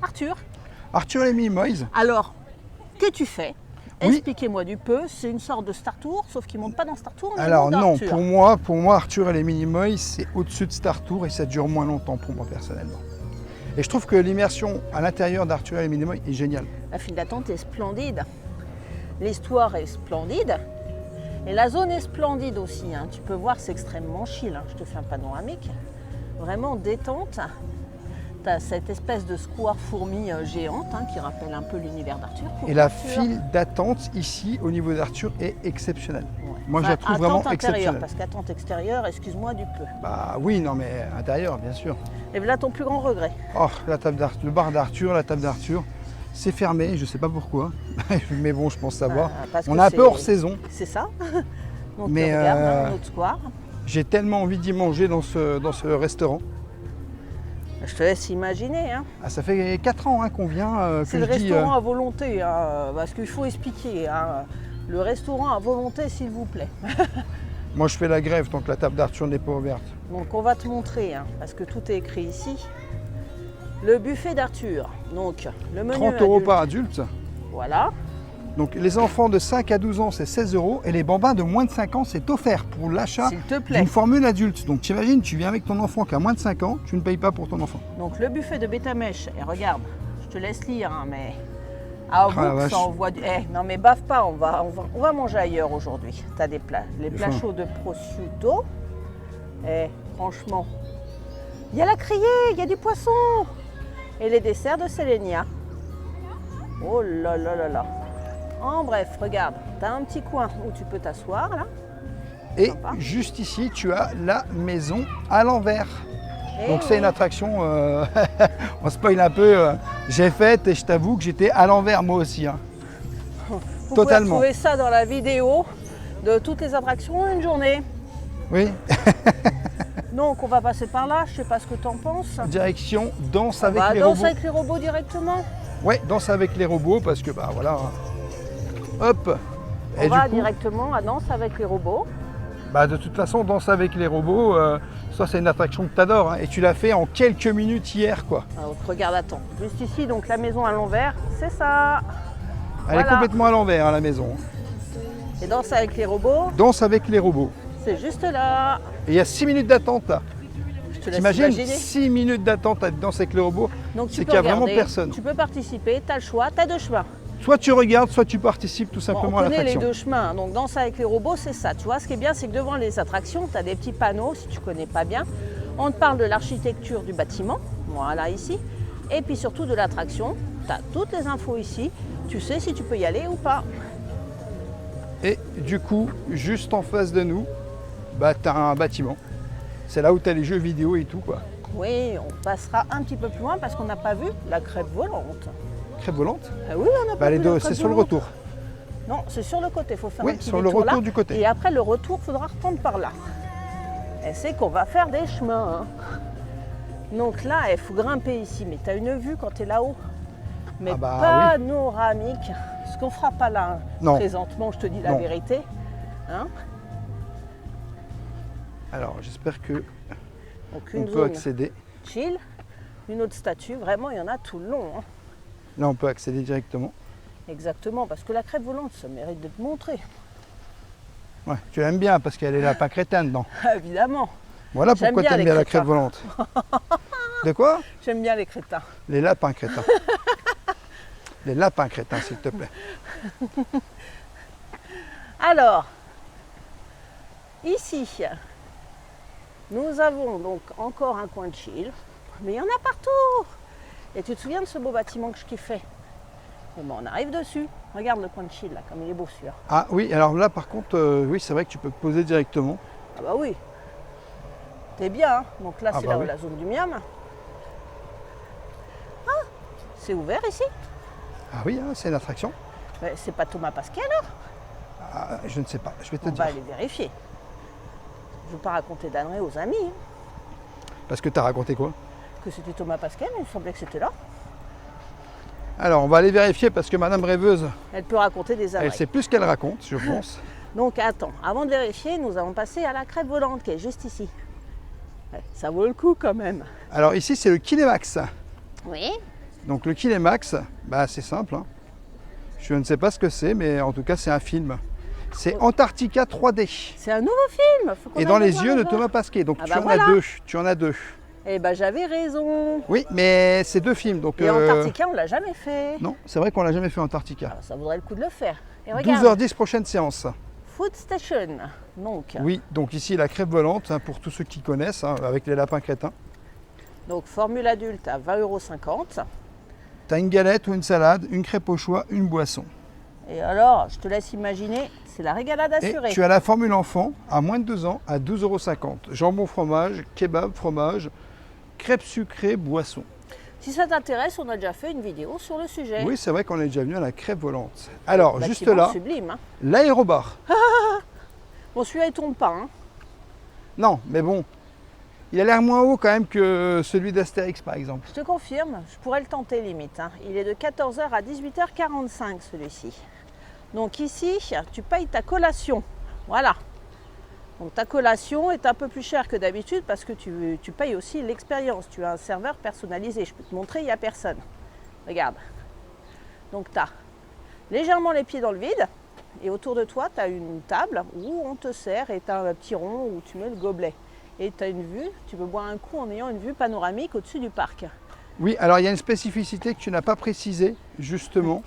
Arthur, Arthur et les Minimoys. alors, qu'as-tu fait? Oui. Expliquez-moi du peu. C'est une sorte de Star Tour, sauf qu'ils ne montent pas dans Star Tour. Mais ils Alors montent dans non, Arthur. pour moi, Arthur et les Minimoys, c'est au-dessus de Star Tour et ça dure moins longtemps pour moi personnellement. Et je trouve que l'immersion à l'intérieur d'Arthur et les Minimoys est géniale. La file d'attente est splendide. L'histoire est splendide. Et la zone est splendide aussi. Hein. Tu peux voir, c'est extrêmement chill. Hein. Je te fais un panoramique. Vraiment détente. Tu as cette espèce de square fourmi géante hein, qui rappelle un peu l'univers d'Arthur. Et la Arthur. file d'attente ici, au niveau d'Arthur, est exceptionnelle. Ouais. Moi, je la trouve attente vraiment intérieure, exceptionnelle. parce qu'attente extérieure, excuse-moi du peu. Bah oui, non mais intérieur, bien sûr. Et voilà ton plus grand regret. Oh, le bar d'Arthur, la table d'Arthur, c'est fermé, je sais pas pourquoi. Mais bon, je pense savoir. Parce On que est un c'est- peu hors saison. C'est ça. Donc Mais, regarde, hein, notre square. J'ai tellement envie d'y manger dans ce restaurant. Je te laisse imaginer. Hein. Ah, ça fait 4 ans hein, qu'on vient, C'est que le je dis... restaurant à volonté, hein, parce qu'il faut expliquer. Hein. Le restaurant à volonté, s'il vous plaît. moi je fais la grève tant que la table d'Arthur n'est pas ouverte. Donc on va te montrer, hein, parce que tout est écrit ici. Le buffet d'Arthur. Donc le menu 30 € adulte, par adulte. Voilà. Donc les enfants de 5 à 12 ans c'est 16 € et les bambins de moins de 5 ans c'est offert pour l'achat S'il te plaît. d'une formule adulte. Donc t'imagines, tu viens avec ton enfant qui a moins de 5 ans, tu ne payes pas pour ton enfant. Donc le buffet de Bétamèche. Et regarde, je te laisse lire, hein, mais à Ah, la vous, vache. ça envoie du. Non mais baffe pas, on va manger ailleurs aujourd'hui. Tu as des plats. Les plats faim. chauds de prosciutto. Et franchement, il y a la criée, il y a du poisson. Et les desserts de Sélénia. Oh là là là là. En bref, regarde, tu as un petit coin où tu peux t'asseoir là. Et Sympa. juste ici, tu as la maison à l'envers. Donc c'est une attraction, on spoil un peu, j'ai faite et je t'avoue que j'étais à l'envers moi aussi. Hein. Vous Totalement. pouvez retrouver ça dans la vidéo de toutes les attractions en une journée. Oui. Donc on va passer par là, je sais pas ce que tu en penses. Direction danse On avec va les danser robots. avec les robots directement. Ouais, danse avec les robots parce que bah voilà. Hop. On Et va du coup, directement à danse avec les robots. bah de toute façon, danse avec les robots, ça c'est une attraction que tu adores. Et tu l'as fait en quelques minutes hier quoi. Alors, regarde, attends. Juste ici, donc la maison à l'envers, c'est ça. Elle est Voilà. complètement à l'envers à la maison. Et danse avec les robots, Danse avec les robots. c'est juste là. Et il y a 6 minutes d'attente là. Je te laisse T'imagines imaginer. 6 minutes d'attente à danse avec les robots. Donc c'est tu qu'il peux y a vraiment regarder, personne. tu peux participer, tu as le choix, tu as deux chemins. Soit tu regardes, soit tu participes tout Bon, simplement on à connaît les l'attraction. deux chemins, donc danse avec les robots, c'est ça. Tu vois, ce qui est bien, c'est que devant les attractions, tu as des petits panneaux, si tu connais pas bien. On te parle de l'architecture du bâtiment, voilà ici. Et puis surtout de l'attraction, tu as toutes les infos ici. Tu sais si tu peux y aller ou pas. Et du coup, juste en face de nous, bah, tu as un bâtiment. C'est là où tu as les jeux vidéo et tout quoi. Oui, on passera un petit peu plus loin parce qu'on n'a pas vu la crêpe volante. Crêpe volante. Ah oui, on n'a pas Bah, vu la crêpe c'est sur le volante. retour. Non, c'est sur le côté, il faut faire Oui, un petit sur le détour retour là. du côté. Et après le retour, il faudra reprendre par là. Et c'est qu'on va faire des chemins. Hein. Donc là, il faut grimper ici, mais tu as une vue quand tu es là-haut. Mais Ah bah panoramique. Ce qu'on fera pas là, hein. Non. Présentement, je te dis la Non. vérité. Hein. Alors j'espère que Donc on une peut zone accéder. chill, une autre statue, vraiment il y en a tout le long. Hein. Là on peut accéder directement. Exactement, parce que la crêpe volante, ça mérite d'être montré. Ouais, tu l'aimes bien parce qu'elle est lapin crétin dedans. Évidemment, Voilà J'aime pourquoi bien tu aimes les bien la crétins. crêpe volante. De quoi? j'aime bien les crétins. Les lapins crétins. Les lapins crétins s'il te plaît. Alors, ici, nous avons donc encore un coin de chill, mais il y en a partout. Et tu te souviens de ce beau bâtiment que je kiffais? Bon, ben, on arrive dessus. Regarde le coin de chill là, comme il est beau celui-là. Ah oui, alors là par contre, oui c'est vrai que tu peux te poser directement. Ah bah oui. T'es bien, hein. Donc là Ah c'est bah là oui. la zone du miam. Ah, c'est ouvert ici? Ah oui, hein, c'est une attraction. Mais c'est pas Thomas Pascal alors? Ah, je ne sais pas, je vais te On dire. va aller vérifier. Je ne veux pas raconter d'âneries aux amis. Hein. Parce que tu as raconté quoi? Que c'était Thomas Pascal, il me semblait que c'était là. Alors on va aller vérifier parce que Madame Rêveuse, Elle peut raconter des elle âneries. sait plus ce qu'elle raconte, je pense. Donc attends, avant de vérifier, nous allons passer à la crêpe volante qui est juste ici. Ouais, ça vaut le coup quand même. Alors ici c'est le Kinémax. Oui. Donc le Kinémax, bah, c'est simple. Hein. Je ne sais pas ce que c'est, mais en tout cas c'est un film. C'est Antarctica 3D. C'est un nouveau film. Faut qu'on Et dans aille le les voir yeux de là-bas. Thomas Pasquet. Donc Ah tu bah en voilà. as deux. Tu en as deux. Eh ben j'avais raison. Oui, mais c'est deux films. Donc, Et Antarctica, on l'a jamais fait. non, c'est vrai qu'on l'a jamais fait Antarctica. Alors, ça vaudrait le coup de le faire. Et regarde, 12h10 prochaine séance. Food Station. Donc, Oui, donc ici la crêpe volante, hein, pour tous ceux qui connaissent, hein, avec les lapins crétins. donc formule adulte à 20,50 €. Tu as une galette ou une salade, une crêpe au choix, une boisson. Et alors, je te laisse imaginer, c'est la régalade Et assurée. tu as la formule enfant à moins de 2 ans à 12,50 €. Jambon fromage, kebab fromage, crêpes sucrées, boisson. Si ça t'intéresse, on a déjà fait une vidéo sur le sujet. Oui, c'est vrai qu'on est déjà venu à la crêpe volante. Alors, juste Bâtiment là, sublime. Hein. l'aérobar. Bon, celui-là, il tourne pas. Hein. Non, mais bon, il a l'air moins haut quand même que celui d'Astérix par exemple. Je te confirme, je pourrais le tenter limite. Hein. Il est de 14 h à 18h45 celui-ci. Donc ici, tu payes ta collation. Voilà. Donc ta collation est un peu plus chère que d'habitude parce que tu payes aussi l'expérience. Tu as un serveur personnalisé. Je peux te montrer, il n'y a personne. Regarde. Donc tu as légèrement les pieds dans le vide. Et autour de toi, tu as une table où on te sert et tu as un petit rond où tu mets le gobelet. Et tu as une vue, tu peux boire un coup en ayant une vue panoramique au-dessus du parc. Oui, alors il y a une spécificité que tu n'as pas précisée justement.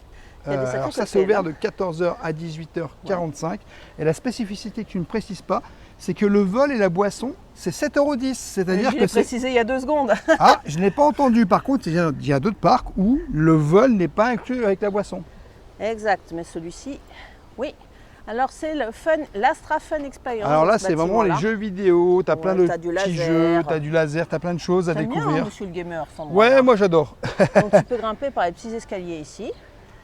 Il y a des sacs Alors à ça côté, c'est ouvert là. de 14h à 18h45. Et la spécificité que tu ne précises pas, c'est que le vol et la boisson, c'est 7,10 €. C'est-à-dire Je que l'ai c'est... précisé il y a 2 secondes. Ah, je n'ai pas entendu. Par contre, il y a d'autres parcs où le vol n'est pas inclus avec la boisson. Exact, mais celui-ci, oui. Alors c'est le fun, l'Astra Fun Experience. Alors là, c'est vraiment les jeux vidéo, tu as plein de t'as du petits laser. jeux, tu as du laser, tu as plein de choses à T'aimes bien, découvrir. hein, monsieur le gamer, Sandra, Ouais, là. moi j'adore. Donc tu peux grimper par les petits escaliers ici.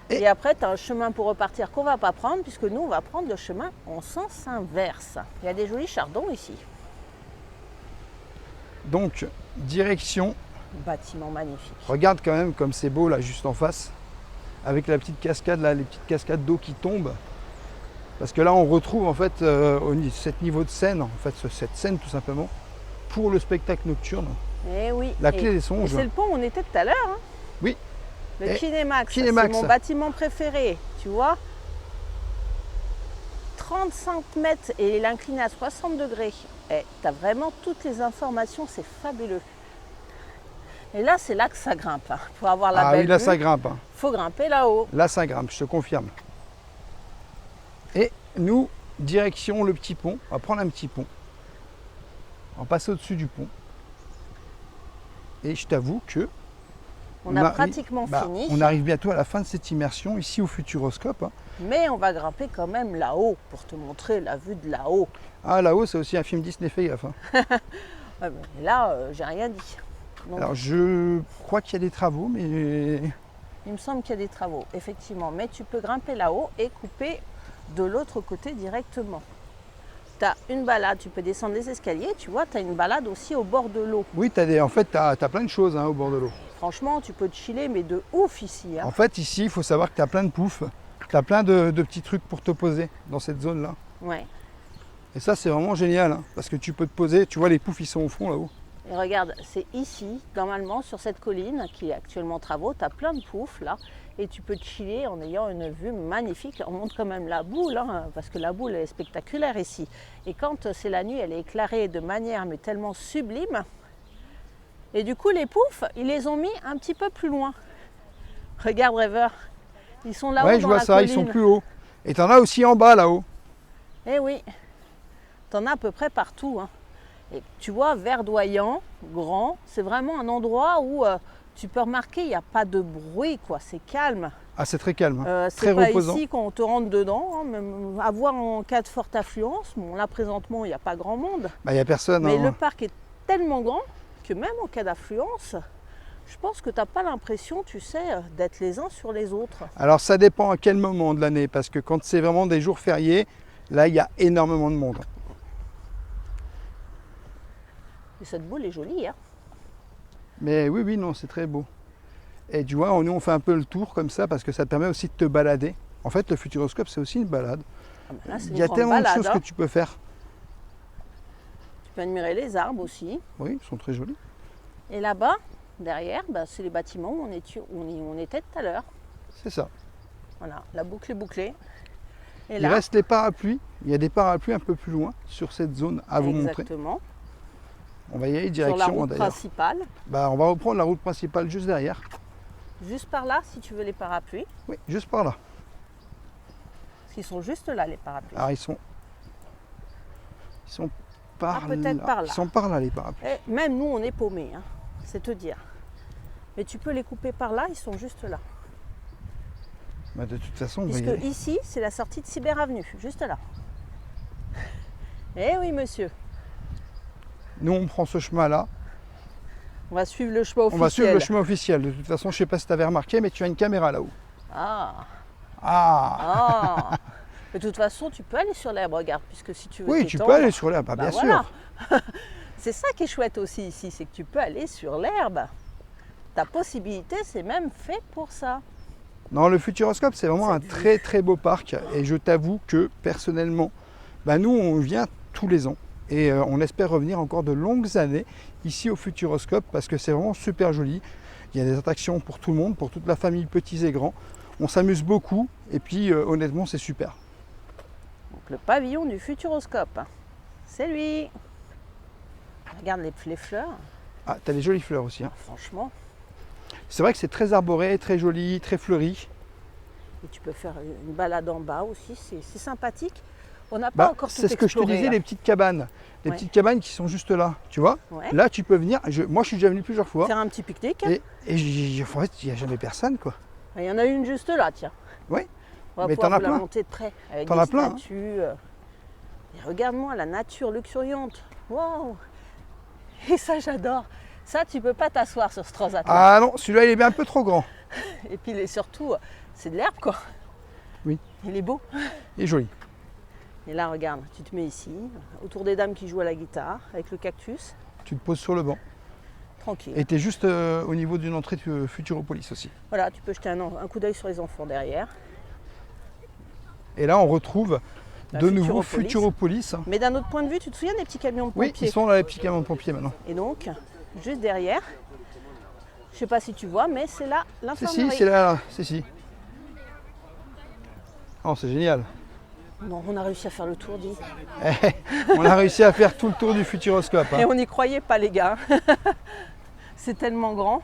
Et- Et après, tu as un chemin pour repartir qu'on ne va pas prendre, puisque nous, on va prendre le chemin en sens inverse. Il y a des jolis chardons ici. Donc, direction, Bâtiment magnifique. regarde quand même comme c'est beau là, juste en face, avec la petite cascade là, les petites cascades d'eau qui tombent. Parce que là, on retrouve en fait cet niveau de scène, en fait, cette scène tout simplement, pour le spectacle nocturne. Et oui. La clé des Et songes. c'est le pont où on était tout à l'heure. Hein. Oui. Le Et Kinemax, c'est Kinemax. mon bâtiment préféré, tu vois. 35 mètres et il est incliné à 60 degrés. Et tu as vraiment toutes les informations, c'est fabuleux. Et là, c'est là que ça grimpe. Hein. Pour avoir la Ah belle oui, là vue, ça grimpe. Hein. faut grimper là-haut. Là ça grimpe, je te confirme. Et nous, direction le petit pont, on va prendre un petit pont. On va passer au-dessus du pont. Et je t'avoue que On a pratiquement fini. on arrive bientôt à la fin de cette immersion ici au Futuroscope. Hein. Mais on va grimper quand même là-haut pour te montrer la vue de là-haut. Ah là-haut, c'est aussi un film Disney, fais gaffe. Hein. Ouais, mais là, j'ai rien dit. Donc, Alors je crois qu'il y a des travaux, mais il me semble qu'il y a des travaux, effectivement. Mais tu peux grimper là-haut et couper de l'autre côté directement. Tu as une balade, tu peux descendre les escaliers, tu vois, tu as une balade aussi au bord de l'eau. oui, en fait, tu as plein de choses hein, au bord de l'eau. Franchement, tu peux te chiller, mais de ouf ici. Hein. En fait, ici, il faut savoir que tu as plein de poufs, tu as plein de petits trucs pour te poser dans cette zone-là. Ouais. Et ça, c'est vraiment génial, hein, parce que tu peux te poser, tu vois, les poufs, ils sont au fond là-haut. Et regarde, c'est ici, normalement, sur cette colline qui est actuellement en travaux, tu as plein de poufs là, et tu peux te chiller en ayant une vue magnifique. On monte quand même la boule, hein, parce que la boule elle est spectaculaire ici. Et quand c'est la nuit, elle est éclairée de manière mais tellement sublime. Et du coup, les poufs, ils les ont mis un petit peu plus loin. Regarde, rêveur, ils sont là-haut Ouais, dans je vois la ça, colline. ils sont plus hauts. Et tu en as aussi en bas là-haut. Eh oui, tu en as à peu près partout. Hein. Et tu vois, verdoyant, grand, c'est vraiment un endroit où tu peux remarquer, il n'y a pas de bruit, quoi. C'est calme. Ah, c'est très calme, hein. C'est très pas reposant. ici qu'on te rentre dedans, hein, même à voir en cas de forte affluence. Bon, là, présentement, il n'y a pas grand monde. Bah, il n'y a personne. Mais hein. le parc est tellement grand que même en cas d'affluence, je pense que tu n'as pas l'impression, tu sais, d'être les uns sur les autres. Alors, ça dépend à quel moment de l'année, parce que quand c'est vraiment des jours fériés, là, il y a énormément de monde. Et cette boule est jolie, hein. Mais oui, oui, non, c'est très beau. Et tu vois, nous, on fait un peu le tour comme ça, parce que ça te permet aussi de te balader. En fait, le Futuroscope, c'est aussi une balade. Ah ben là, c'est Il une y a grande tellement balade, de choses hein. que tu peux faire. Tu peux admirer les arbres aussi. Oui, ils sont très jolis. Et là-bas, derrière, bah, c'est les bâtiments où on était tout à l'heure. C'est ça. Voilà, la boucle est bouclée. Et Il là, reste les parapluies. Il y a des parapluies un peu plus loin sur cette zone à vous montrer. exactement, On va y aller sur la direction route d'ailleurs. principale. Bah, on va reprendre la route principale juste derrière. Juste par là, si tu veux les parapluies. Oui, juste par là. Parce qu'ils sont juste là, les parapluies. Alors ils sont par peut-être là. par là. Ils sont par là les parapluies. Et même nous, on est paumés, hein, c'est te dire. Mais tu peux les couper par là, ils sont juste là. Bah, de toute façon, on va y Puisque aller. ici, c'est la sortie de Cyber Avenue, juste là. Eh oui, monsieur. Nous, on prend ce chemin-là. On va suivre le chemin On officiel. va suivre le chemin officiel. De toute façon, je ne sais pas si tu avais remarqué, mais tu as une caméra là-haut. Ah, Ah ah. De toute façon, tu peux aller sur l'herbe, regarde, puisque si tu veux Oui, tu t'étendre, peux aller sur l'herbe, bah, bah bien voilà. sûr. C'est ça qui est chouette aussi ici, c'est que tu peux aller sur l'herbe. Ta possibilité, c'est même fait pour ça. Non, le Futuroscope, c'est vraiment un Cette très très beau parc. Et je t'avoue que personnellement, bah, nous, on vient tous les ans. Et on espère revenir encore de longues années ici au Futuroscope parce que c'est vraiment super joli. Il y a des attractions pour tout le monde, pour toute la famille, petits et grands. On s'amuse beaucoup et puis honnêtement, c'est super. Donc le pavillon du Futuroscope, c'est lui. Regarde les fleurs, Ah, tu as des jolies fleurs aussi. Hein. franchement. C'est vrai que c'est très arboré, très joli, très fleuri. Et tu peux faire une balade en bas aussi, c'est sympathique. On n'a pas Bah, encore tout c'est ce que je te exploré, disais, là. les petites cabanes. Les Ouais. petites cabanes qui sont juste là, tu vois. Ouais. Là, tu peux venir. Moi, je suis déjà venu plusieurs fois. Faire un petit pique-nique. Et en fait, il n'y a jamais personne, quoi. Il y en a une juste là, tiens. On va Mais pouvoir t'en as vous la plein. monter de près. Avec T'en des as plein, hein. statues. Et regarde-moi la nature luxuriante. Wow. Et ça, j'adore. Ça, tu peux pas t'asseoir sur ce transat. Ah non, celui-là il est bien un peu trop grand. Et puis surtout, c'est de l'herbe, quoi. Oui. Il est beau. Il est joli. Et là, regarde, tu te mets ici, autour des dames qui jouent à la guitare, avec le cactus, Tu te poses sur le banc. tranquille. Et tu es juste au niveau d'une entrée de Futuropolis aussi. Voilà, tu peux jeter un coup d'œil sur les enfants derrière. Et là, on retrouve La de nouveau Futuropolis. Futuropolis. Mais d'un autre point de vue, tu te souviens des petits camions de Oui, pompiers? ils sont dans les petits camions de pompiers maintenant. Et donc, juste derrière, je sais pas si tu vois, mais c'est là Si, l'infirmerie. si, c'est là. Si. Oh, c'est génial. Bon, on a réussi à faire le tour, dis. On a réussi à faire tout le tour du Futuroscope. Et Hein. on n'y croyait pas, les gars. C'est tellement grand.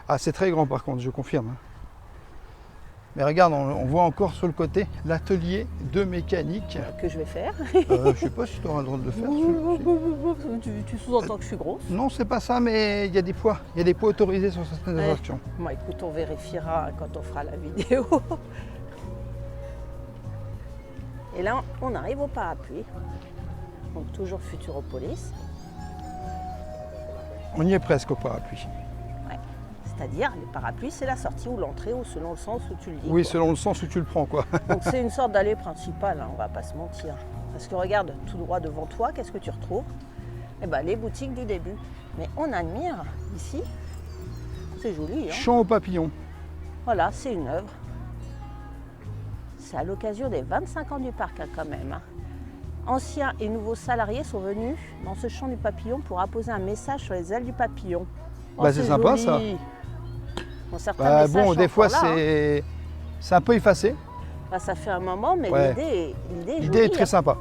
Ah, c'est très grand par contre, je confirme. Mais regarde, on voit encore sur le côté l'atelier de mécanique. Que je vais faire. Je sais pas si tu auras le droit de le faire. Tu sous-entends que je suis grosse. Non, c'est pas ça, mais il y a des poids. Il y a des poids autorisés sur certaines Ouais. attractions. Bon, écoute, on vérifiera quand on fera la vidéo. Et là, on arrive au parapluie. Donc toujours Futuropolis. On y est presque au parapluie. Ouais. C'est-à-dire, les parapluies, c'est la sortie ou l'entrée, ou selon le sens où tu le dis. Oui, quoi. selon le sens où tu le prends, quoi. Donc c'est une sorte d'allée principale, hein, on va pas se mentir. Parce que regarde, tout droit devant toi, qu'est-ce que tu retrouves? Eh ben, les boutiques du début. Mais on admire ici, c'est joli. Hein. Chant aux papillons. Voilà, c'est une œuvre. C'est à l'occasion des 25 ans du parc, hein, quand même. Hein. Anciens et nouveaux salariés sont venus dans ce champ du papillon pour apposer un message sur les ailes du papillon. Oh, Bah, c'est sympa, joli. ça. Bon, certains Bah, messages bon, sont des fois, encore là, hein. c'est un peu effacé. Bah, ça fait un moment, mais Ouais. l'idée est L'idée jolie. est très hein. sympa.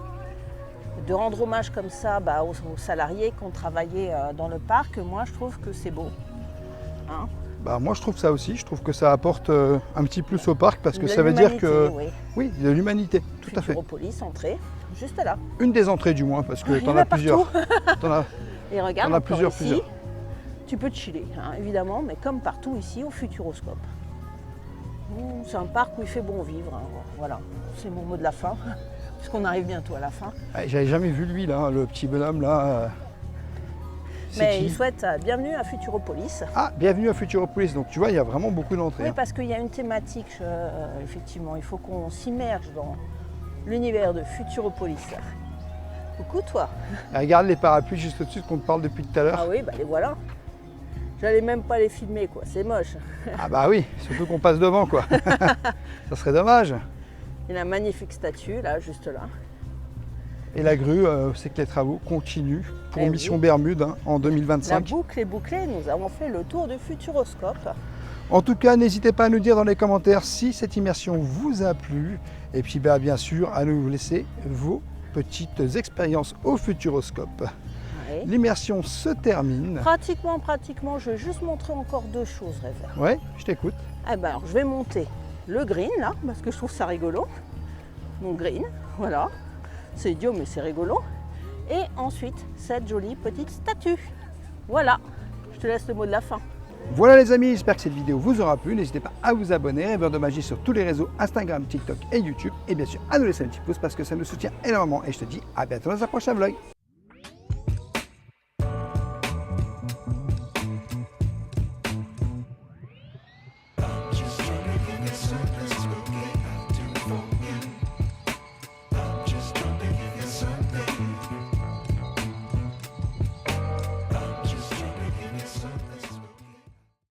De rendre hommage comme ça bah, aux salariés qui ont travaillé dans le parc, moi je trouve que c'est beau. Hein. Bah, moi, je trouve ça aussi. Je trouve que ça apporte un petit plus au parc parce que De ça veut dire que. l'humanité, Oui, de l'humanité, tout à fait. Futuropolis, entrée, juste là. Une des entrées, du moins, parce que Il y tu en en as a plusieurs. T'en as- Et regarde, T'en as encore plusieurs. ici, tu peux te chiller, hein, évidemment, mais comme partout ici au Futuroscope. C'est un parc où il fait bon vivre. Hein. Voilà, c'est mon mot de la fin, puisqu'on arrive bientôt à la fin. Ah, j'avais jamais vu lui, là, le petit bonhomme, là. C'est Mais qui il souhaite bienvenue à Futuropolis. Ah, bienvenue à Futuropolis. Donc, tu vois, il y a vraiment beaucoup d'entrées. Oui, hein. parce qu'il y a une thématique, effectivement. Il faut qu'on s'immerge dans l'univers de Futuropolis. Coucou, toi. Et regarde les parapluies juste au-dessus qu'on te parle depuis tout à l'heure. Ah oui, bah les voilà. J'allais même pas les filmer, quoi. C'est moche. Ah bah oui, surtout qu'on passe devant, quoi. Ça serait dommage. Il y a une magnifique statue, là, juste là. Et la grue, c'est que les travaux continuent pour Eh oui. Mission Bermude hein, en La 2025. boucle est bouclée. Nous avons fait le tour du Futuroscope. En tout cas, n'hésitez pas à nous dire dans les commentaires si cette immersion vous a plu. Et puis, bah, bien sûr, à nous laisser vos petites expériences au Futuroscope. Ouais. L'immersion se termine. Pratiquement, je vais juste montrer encore deux choses, Révère. Ouais, je t'écoute. Eh ben, alors, je vais monter le green, là, parce que je trouve ça rigolo. Mon green, voilà. C'est idiot, mais c'est rigolo. Et ensuite, cette jolie petite statue. Voilà, je te laisse le mot de la fin. Voilà les amis, j'espère que cette vidéo vous aura plu. N'hésitez pas à vous abonner, Rêveur de Magie sur tous les réseaux, Instagram, TikTok et YouTube. Et bien sûr, à nous laisser un petit pouce parce que ça nous soutient énormément. Et je te dis à bientôt dans un prochain vlog.